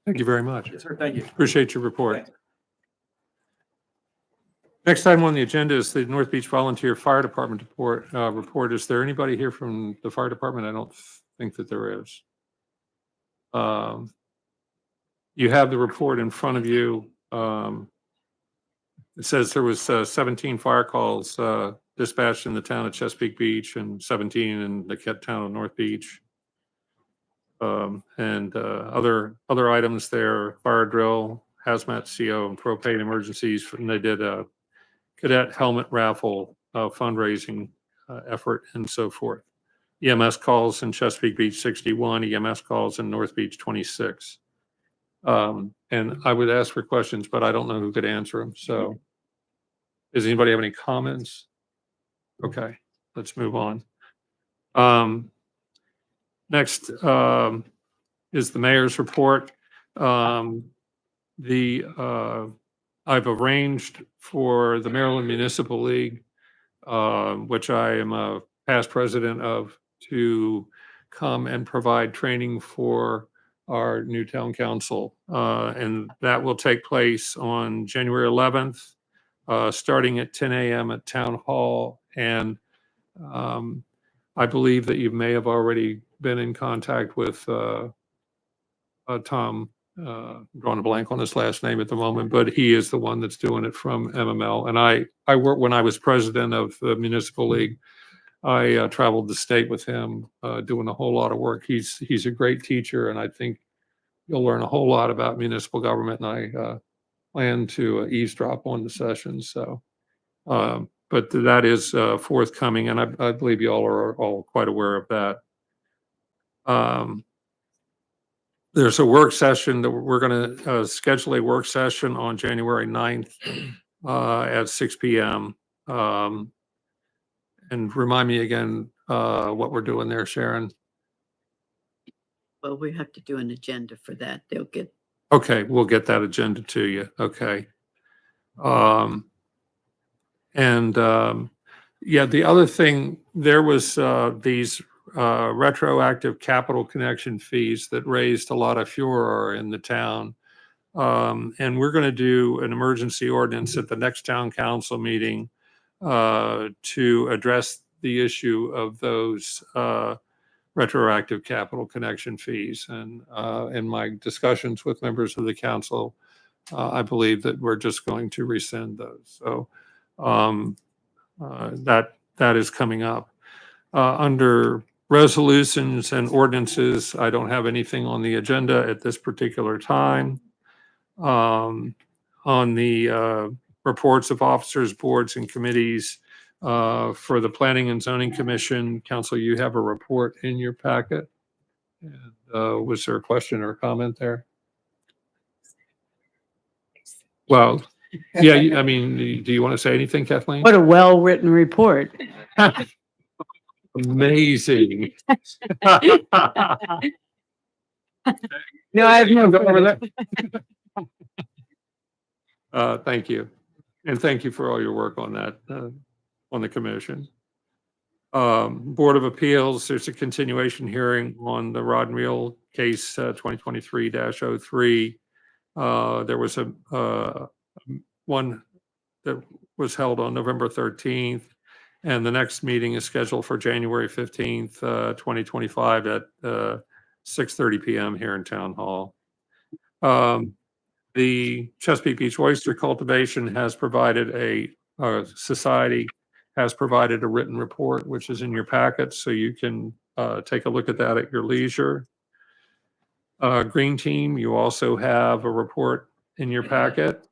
Thank you very much. Yes, sir. Thank you. Appreciate your report. Next item on the agenda is the North Beach Volunteer Fire Department report. Is there anybody here from the fire department? I don't think that there is. You have the report in front of you. It says there was 17 fire calls dispatched in the town of Chesapeake Beach and 17 in the town of North Beach. And other items there, fire drill, hazmat CO, and propane emergencies. And they did a cadet helmet raffle fundraising effort and so forth. EMS calls in Chesapeake Beach 61, EMS calls in North Beach 26. And I would ask for questions, but I don't know who could answer them. So does anybody have any comments? Okay, let's move on. Next is the mayor's report. I've arranged for the Maryland Municipal League, which I am a past president of, to come and provide training for our new town council. And that will take place on January 11th, starting at 10 a.m. at Town Hall. And I believe that you may have already been in contact with Tom, drawing a blank on his last name at the moment, but he is the one that's doing it from MML. And I worked when I was president of the Municipal League. I traveled the state with him, doing a whole lot of work. He's a great teacher, and I think you'll learn a whole lot about municipal government. And I plan to eavesdrop on the sessions. So, but that is forthcoming, and I believe you all are all quite aware of that. There's a work session that we're going to schedule a work session on January 9th at 6 p.m. And remind me again what we're doing there, Sharon. Well, we have to do an agenda for that. They'll get. Okay, we'll get that agenda to you. Okay. Yeah, the other thing, there was these retroactive capital connection fees that raised a lot of furor in the town. And we're going to do an emergency ordinance at the next town council meeting to address the issue of those retroactive capital connection fees. And in my discussions with members of the council, I believe that we're just going to rescind those. So that is coming up. Under resolutions and ordinances, I don't have anything on the agenda at this particular time. On the reports of officers, boards, and committees, for the Planning and Zoning Commission, Council, you have a report in your packet. And, was there a question or a comment there? Well, yeah, I mean, do you want to say anything, Kathleen? What a well-written report. Amazing. No, I have no. Thank you. And thank you for all your work on that, on the commission. Board of Appeals, there's a continuation hearing on the Rod and Reel case 2023-03. There was a one that was held on November 13th, and the next meeting is scheduled for January 15th, 2025 at 6:30 p.m. here in Town Hall. The Chesapeake Beach Oyster Cultivation has provided society has provided a written report, which is in your packet, so you can take a look at that at your leisure. Green Team, you also have a report in your packet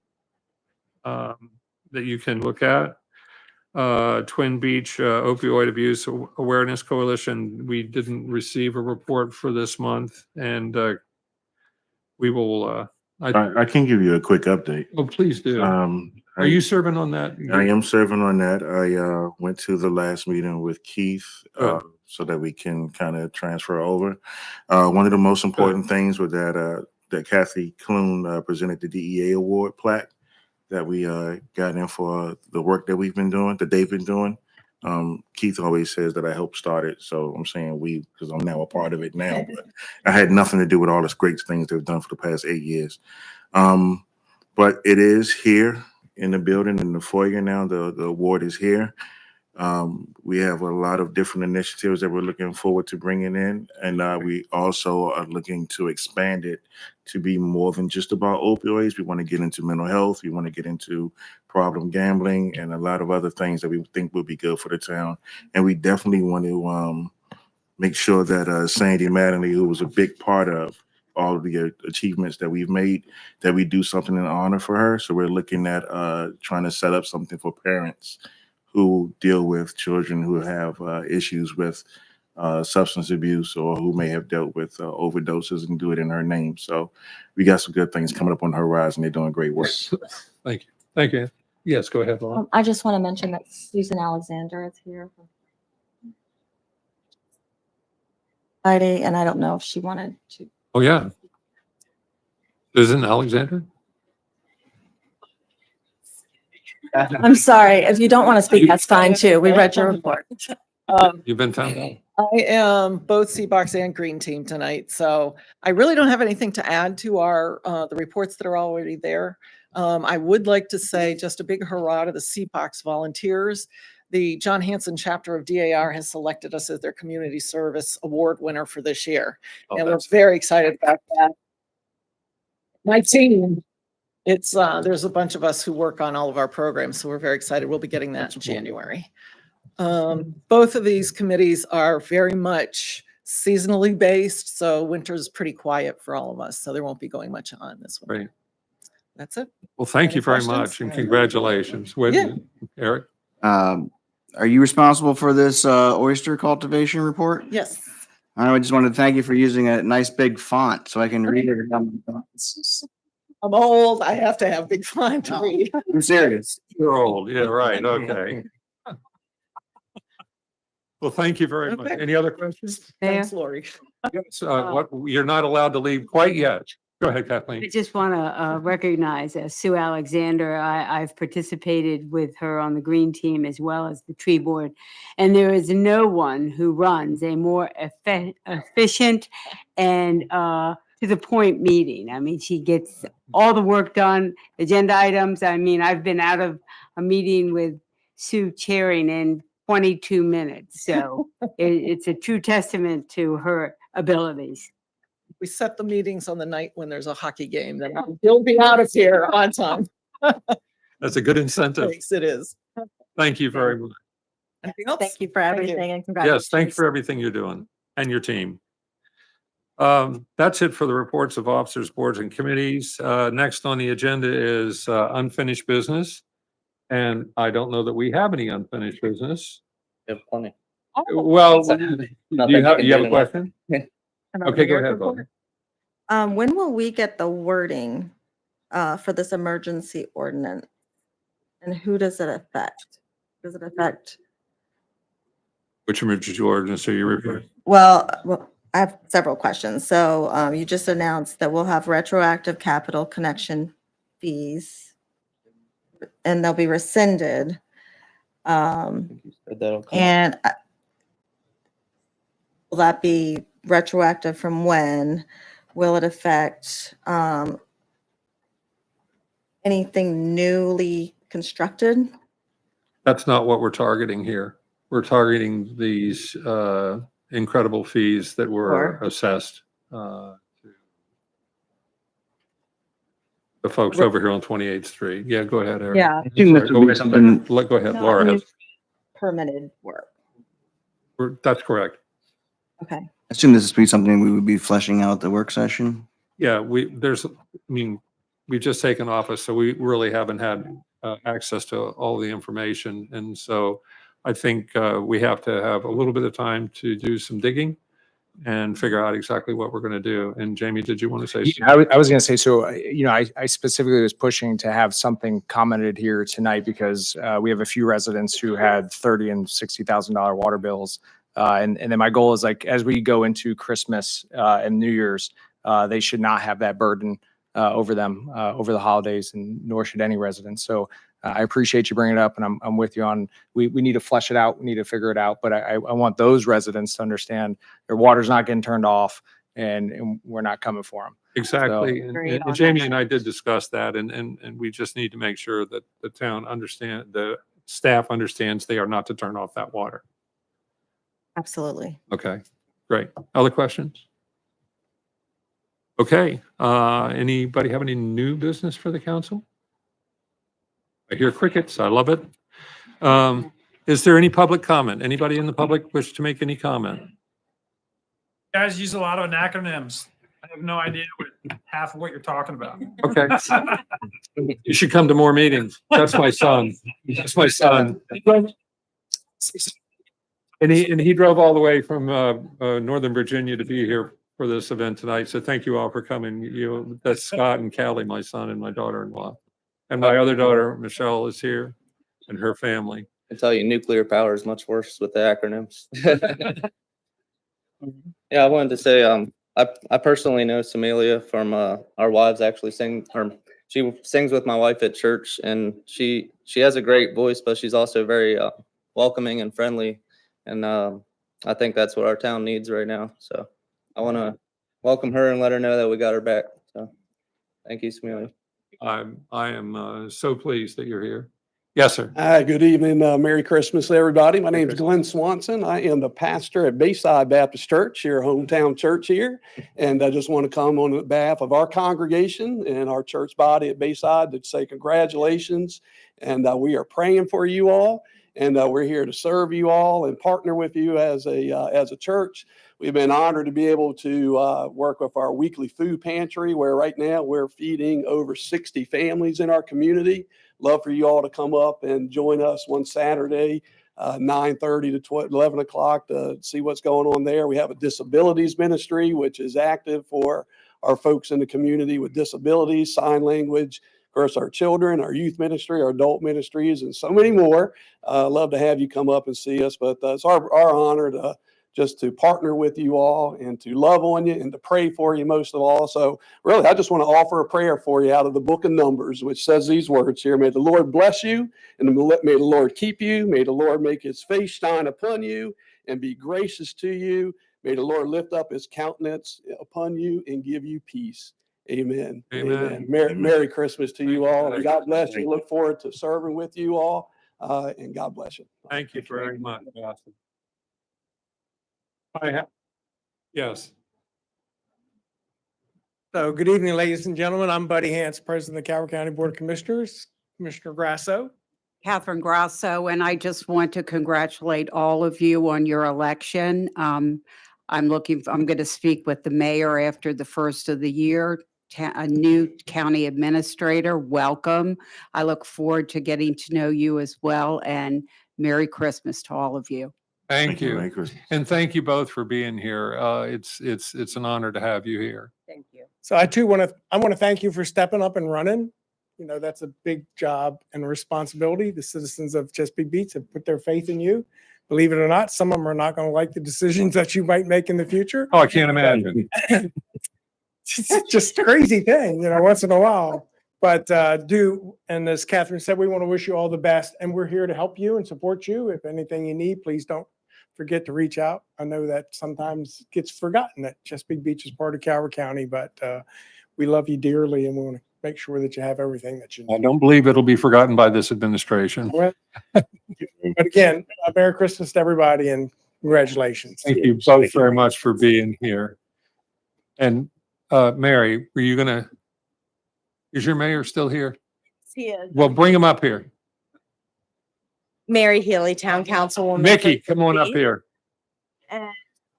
that you can look at. Twin Beach Opioid Abuse Awareness Coalition, we didn't receive a report for this month, and we will. I can give you a quick update. Oh, please do. Are you serving on that? I am serving on that. I went to the last meeting with Keith so that we can kind of transfer over. One of the most important things was that Kathy Kloon presented the DEA award plaque that we got in for the work that we've been doing, that they've been doing. Keith always says that I helped start it, so I'm saying we, because I'm now a part of it now, but I had nothing to do with all the great things they've done for the past 8 years. But it is here in the building, in the foyer now. The award is here. We have a lot of different initiatives that we're looking forward to bringing in, and we also are looking to expand it to be more than just about opioids. We want to get into mental health. We want to get into problem gambling and a lot of other things that we think will be good for the town. And we definitely want to make sure that Sandy Mattingly, who was a big part of all of the achievements that we've made, that we do something in honor for her. So we're looking at trying to set up something for parents who deal with children who have issues with substance abuse or who may have dealt with overdoses, and do it in her name. So we got some good things coming up on the horizon. They're doing great work. Thank you. Thank you. Yes, go ahead, Laura. I just want to mention that Susan Alexander is here. Friday, and I don't know if she wanted to. Oh, yeah. Susan Alexander? I'm sorry. If you don't want to speak, that's fine too. We read your report. You've been found out. I am both Seabox and Green Team tonight, so I really don't have anything to add to our the reports that are already there. I would like to say just a big hurrah to the Seabox volunteers. The John Hanson chapter of DAR has selected us as their community service award winner for this year, and we're very excited about that. My team, it's there's a bunch of us who work on all of our programs, so we're very excited. We'll be getting that in January. Both of these committees are very much seasonally based, so winter's pretty quiet for all of us, so there won't be going much on this one. Great. That's it. Well, thank Any you very questions? much, and congratulations. Eric? Are you responsible for this oyster cultivation report? Yes. I just wanted to thank you for using a nice big font so I can read it. I'm old. I have to have big font to read. I'm serious. You're old. Yeah, right. Okay. Well, thank you very much. Okay. Any other questions? Thanks, Lori. Yes, you're not allowed to leave quite yet. Go ahead, Kathleen. I just want to recognize Sue Alexander. I've participated with her on the Green Team as well as the Tree Board. And there is no one who runs a more efficient and to the point meeting. I mean, she gets all the work done, agenda items. I mean, I've been out of a meeting with Sue chairing, and 22 minutes. So it's a true testament to her abilities. We set the meetings on the night when there's a hockey game, then you'll be out of here on time. That's a good incentive. Thanks, it is. Thank you very much. Anything else? Thank you for everything and Yes, congratulations. thanks for everything you're doing and your team. That's it for the reports of officers, boards, and committees. Next on the agenda is unfinished business. And I don't know that we have any unfinished business. We have plenty. Well, do Nothing you have you can a do question? About Okay, the go mayor's ahead, Bob. report? When will we get the wording for this emergency ordinance? And who does it affect? Does it affect? Which emergency ordinance are you referring? Well, I have several questions. So you just announced that we'll have retroactive capital connection fees and they'll be rescinded. That'll come. And will that be retroactive from when? Will it affect anything newly constructed? That's not what we're targeting here. We're targeting these incredible fees that were Sure. assessed to the folks over here on 28th Street. Yeah, go ahead, Eric. Yeah. I think this would be something, Go ahead, Not Laura new has, Permitted work. that's correct. Okay. I assume this would be something we would be fleshing out at the work session. Yeah, we've just taken office, so we really haven't had access to all the information. And so I think we have to have a little bit of time to do some digging and figure out exactly what we're going to do. And Jamie, did you want to say something? I was going to say, so, I specifically was pushing to have something commented here tonight because we have a few residents who had $30,000 and $60,000 water bills. And then my goal is like, as we go into Christmas and New Year's, they should not have that burden over them over the holidays, and nor should any residents. So I appreciate you bringing it up, and I'm with you on, we need to flesh it out. We need to figure it out. But I want those residents to understand their water's not getting turned off and we're not coming for them. Exactly. So- And- Agreed And on Jamie that. and I did discuss that, and we just need to make sure that the town the staff understands they are not to turn off that water. Absolutely. Okay, great. Other questions? Okay, anybody have any new business for the council? I hear crickets. I love it. Is there any public comment? Anybody in the public wish to make any comment? Guys use a lot of acronyms. I have no idea what half of what you're talking about. Okay. You should come to more meetings. That's my son. That's my son. And he drove all the way from Northern Virginia to be here for this event tonight. So thank you all for coming. That's Scott and Callie, my son and my daughter-in-law. And my other daughter, Michelle, is here and her family. I tell you, nuclear power is much worse with the acronyms. Yeah, I wanted to say, I personally know Samelia from our wives actually she sings with my wife at church, and she has a great voice, but she's also very welcoming and friendly. And I think that's what our town needs right now. So I want to welcome her and let her know that we got her back. So thank you, Samelia. I am so pleased that you're here. Yes, sir. Hi, good evening. Merry Christmas, everybody. My name is Glenn Swanson. I am the pastor at Bayside Baptist Church, your hometown church here. And I just want to come on behalf of our congregation and our church body at Bayside to say congratulations. And we are praying for you all. And we're here to serve you all and partner with you as a church. We've been honored to be able to work with our weekly food pantry, where right now we're feeding over 60 families in our community. Love for you all to come up and join us one Saturday, 9:30 to 11 o'clock to see what's going on there. We have a disabilities ministry, which is active for our folks in the community with disabilities, sign language, of course, our children, our youth ministry, our adult ministries, and so many more. Love to have you come up and see us, but it's our honor to just to partner with you all and to love on you and to pray for you most of all. So really, I just want to offer a prayer for you out of the book of Numbers, which says these words here: may the Lord bless you, and may the Lord keep you. May the Lord make his face shine upon you and be gracious to you. May the Lord lift up his countenance upon you and give you peace. Amen. Amen. Merry Christmas to you all. And God bless you. Look forward to serving with you all And God bless you. Thank you very much. I have, yes. So good evening, ladies and gentlemen. I'm Buddy Hance, President of the Calvert County Board of Commissioners. Commissioner Grasso. Catherine Grasso, and I just want to congratulate all of you on your election. I'm going to speak with the mayor after the first of the year. A new county administrator, welcome. I look forward to getting to know you as well, and Merry Christmas to all of you. Thank you. Merry Christmas. And thank you both for being here. It's an honor to have you here. Thank you. So I too want to thank you for stepping up and running. You know, that's a big job and responsibility. The citizens of Chesapeake Beach have put their faith in you. Believe it or not, some of them are not going to like the decisions that you might make in the future. Oh, I can't imagine. It's just a crazy thing, you know, once in a while. But and as Catherine said, we want to wish you all the best, and we're here to help you and support you. If anything you need, please don't forget to reach out. I know that sometimes gets forgotten that Chesapeake Beach is part of Calvert County, but we love you dearly, and we want to make sure that you have everything that you need. I don't believe it'll be forgotten by this administration. Well, but again, Merry Christmas to everybody, and congratulations. Thank you both very much for being here. And Mary, is your mayor still here? He is. Well, bring him up here. Mary Healy, Town Councilwoman. Mickey, come on up here. And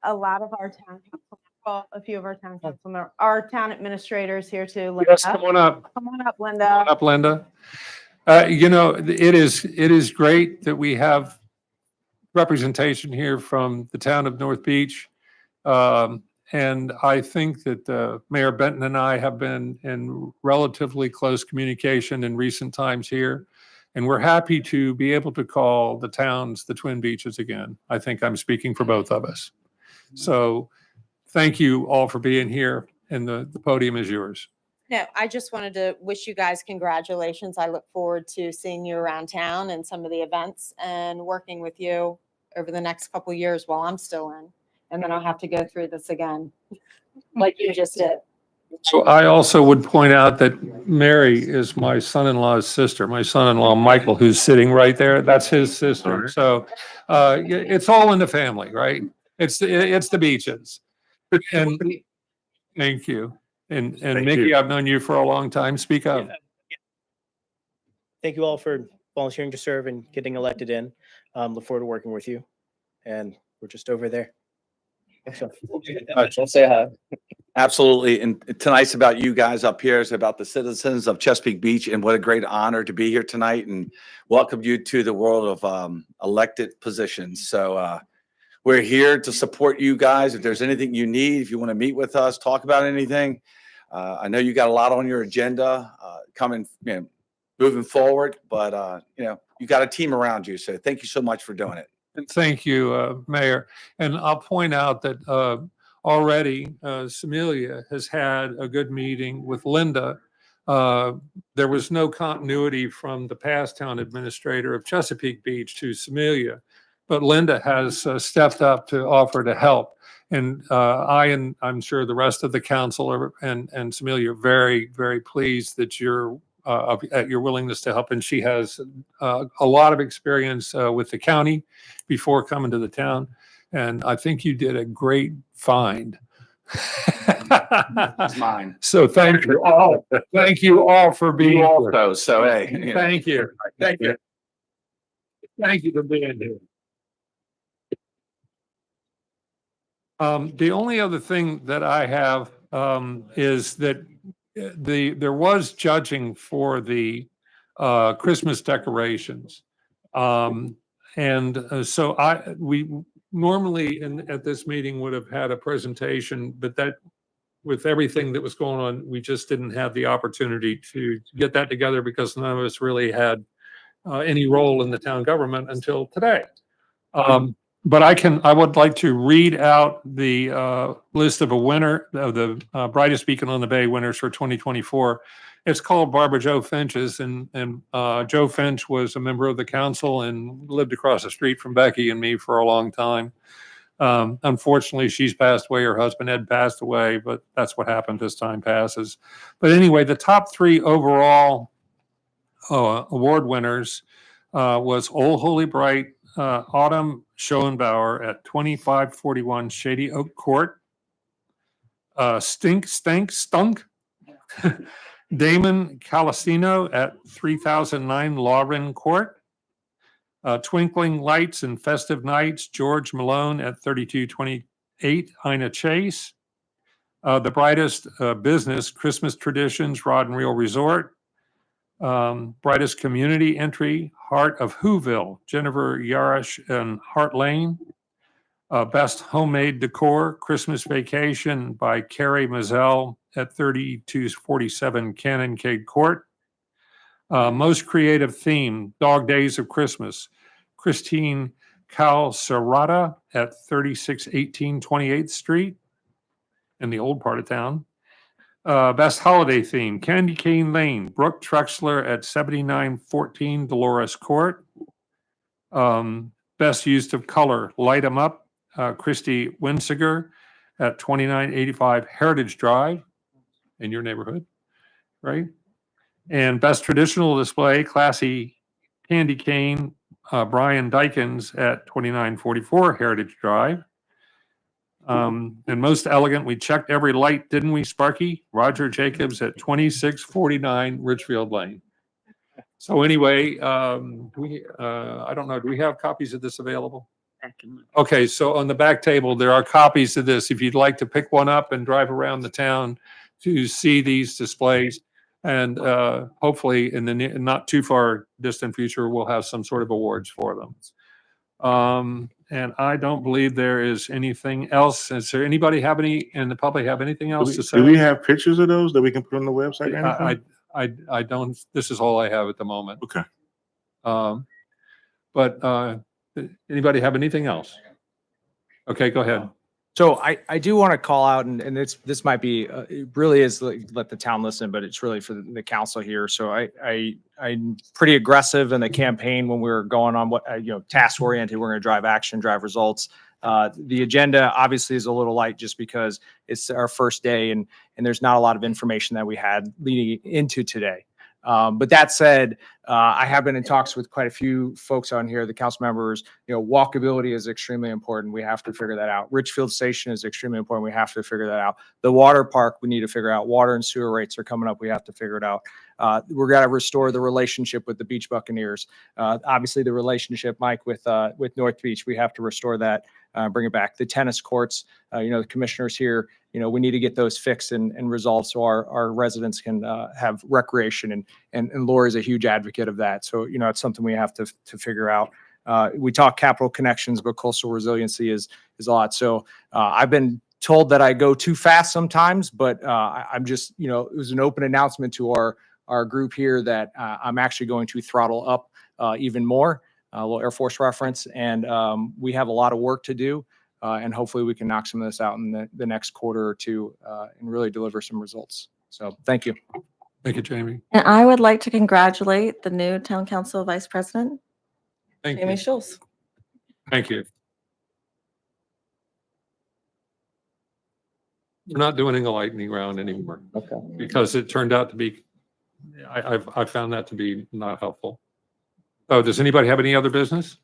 a lot of our town council, well, a few of our town council, our town administrators here too. Linda. Yes, come on up. Come on up, Linda. Come on up, Linda. You know, it is great that we have representation here from the town of North Beach. And I think that Mayor Benton and I have been in relatively close communication in recent times here. And we're happy to be able to call the towns the Twin Beaches again. I think I'm speaking for both of us. So thank you all for being here, and the podium is yours. No, I just wanted to wish you guys congratulations. I look forward to seeing you around town and some of the events and working with you over the next couple of years while I'm still in. And then I'll have to go through this again, like you just did. So I also would point out that Mary is my son-in-law's sister. My son-in-law, Michael, who's sitting right there, that's his sister. So it's all in the family, right? It's the Beaches. And thank you. And Mickey, I've known you for a long time. Speak up. Thank you all for volunteering to serve and getting elected in. Look forward to working with you. And we're just over there. Say hi. Absolutely. And tonight's about you guys up here. It's about the citizens of Chesapeake Beach, and what a great honor to be here tonight and welcome you to the world of elected positions. So we're here to support you guys. If there's anything you need, if you want to meet with us, talk about anything. I know you got a lot on your agenda moving forward, but you got a team around you. So thank you so much for doing it. And thank you, Mayor. And I'll point out that already Samelia has had a good meeting with Linda. There was no continuity from the past town administrator of Chesapeake Beach to Samelia, but Linda has stepped up to offer to help. And and I'm sure the rest of the council and Samelia are very, very pleased that you're at your willingness to help. And she has a lot of experience with the county before coming to the town. And I think you did a great find. It's mine. So thank you all. Thank you all for being You here. also. So hey, Thank you. Thank you. Thank you for being here. The only other thing that I have is that there was judging for the Christmas decorations. So we normally at this meeting would have had a presentation, but that with everything that was going on, we just didn't have the opportunity to get that together because none of us really had any role in the town government until today. But I would like to read out the list of the Brightest Beacon on the Bay winners for 2024. It's called Barbara Jo Finch's, and Joe Finch was a member of the council and lived across the street from Becky and me for a long time. Unfortunately, she's passed away. Her husband Ed passed away, but that's what happens as time passes. But anyway, the top three overall award winners was Old Holy Bright Autumn Schoenbauer at 2541 Shady Oak Court. Stunk Damon Calacino at 3009 Lauren Court. Twinkling Lights and Festive Nights, George Malone at 3228 Ina Chase. The Brightest Business, Christmas Traditions, Rod and Reel Resort. Brightest Community Entry, Heart of Whoville, Jennifer Yarish and Hart Lane. Best Homemade Decor, Christmas Vacation by Carrie Mazel at 3247 Cannon Cade Court. Most Creative Theme, Dog Days of Christmas, Christine Calcerata at 3618 28th Street in the old part of town. Best Holiday Theme, Candy Cane Lane, Brooke Trexler at 7914 Dolores Court. Best Use of Color, Light 'em Up, Christy Winsiger at 2985 Heritage Drive in your neighborhood, right? And Best Traditional Display, Classy Candy Cane, Brian Dykens at 2944 Heritage Drive. And Most Elegant, we checked every light, didn't we, Sparky? Roger Jacobs at 2649 Richfield Lane. So anyway, I don't know, do we have copies of this available? Okay, so on the back table, there are copies of this. If you'd like to pick one up and drive around the town to see these displays. And hopefully in the not too far distant future, we'll have some sort of awards for them. And I don't believe there is anything else. Is there anybody have any in the public have anything else to say? Do we have pictures of those that we can put on the website? or anything? I don't, this is all I have at the moment. Okay. But anybody have anything else? Okay, go ahead. So I do want to call out, and this might be, it really is let the town listen, but it's really for the council here. So I'm pretty aggressive in the campaign when we were going on what, task oriented, we're going to drive action, drive results. The agenda obviously is a little light just because it's our first day and there's not a lot of information that we had leading into today. But that said, I have been in talks with quite a few folks on here, the council members. Walkability is extremely important. We have to figure that out. Richfield Station is extremely important. We have to figure that out. The water park, we need to figure out. Water and sewer rates are coming up. We have to figure it out. We're going to restore the relationship with the Beach Buccaneers. Obviously, the relationship, Mike, with North Beach, we have to restore that, bring it back. The tennis courts, the commissioners here, we need to get those fixed and resolved so our residents can have recreation. And Lori's a huge advocate of that. So, it's something we have to figure out. We talk capital connections, but coastal resiliency is a lot. So I've been told that I go too fast sometimes, but I'm just, it was an open announcement to our group here that I'm actually going to throttle up even more, a little Air Force reference. And we have a lot of work to do. And hopefully we can knock some of this out in the next quarter or two and really deliver some results. So thank you. Thank you, Jamie. And I would like to congratulate the new town council vice president, Thank Jamie you. Schultz. Thank you. We're not doing a lightning round anymore. Okay. Because it turned out to be, I found that to be not helpful. Oh, does anybody have any other business?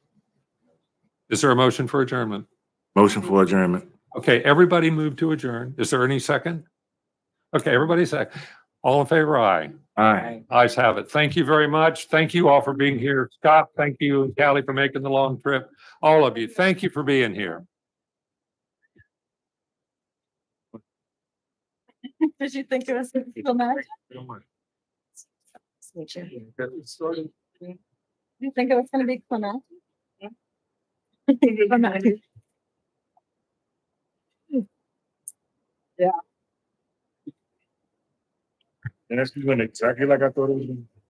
Is there a motion for adjournment? Motion for adjournment. Okay, everybody move to adjourn. Is there any second? Okay, everybody second. All in favor, aye. Aye. Ayes have it. Thank you very much. Thank you all for being here. Scott, thank you, and Callie for making the long trip. All of you, thank you for being here. Did you think it was dramatic? You think it was going to be climactic? Climactic. And that's when exactly like I thought it was.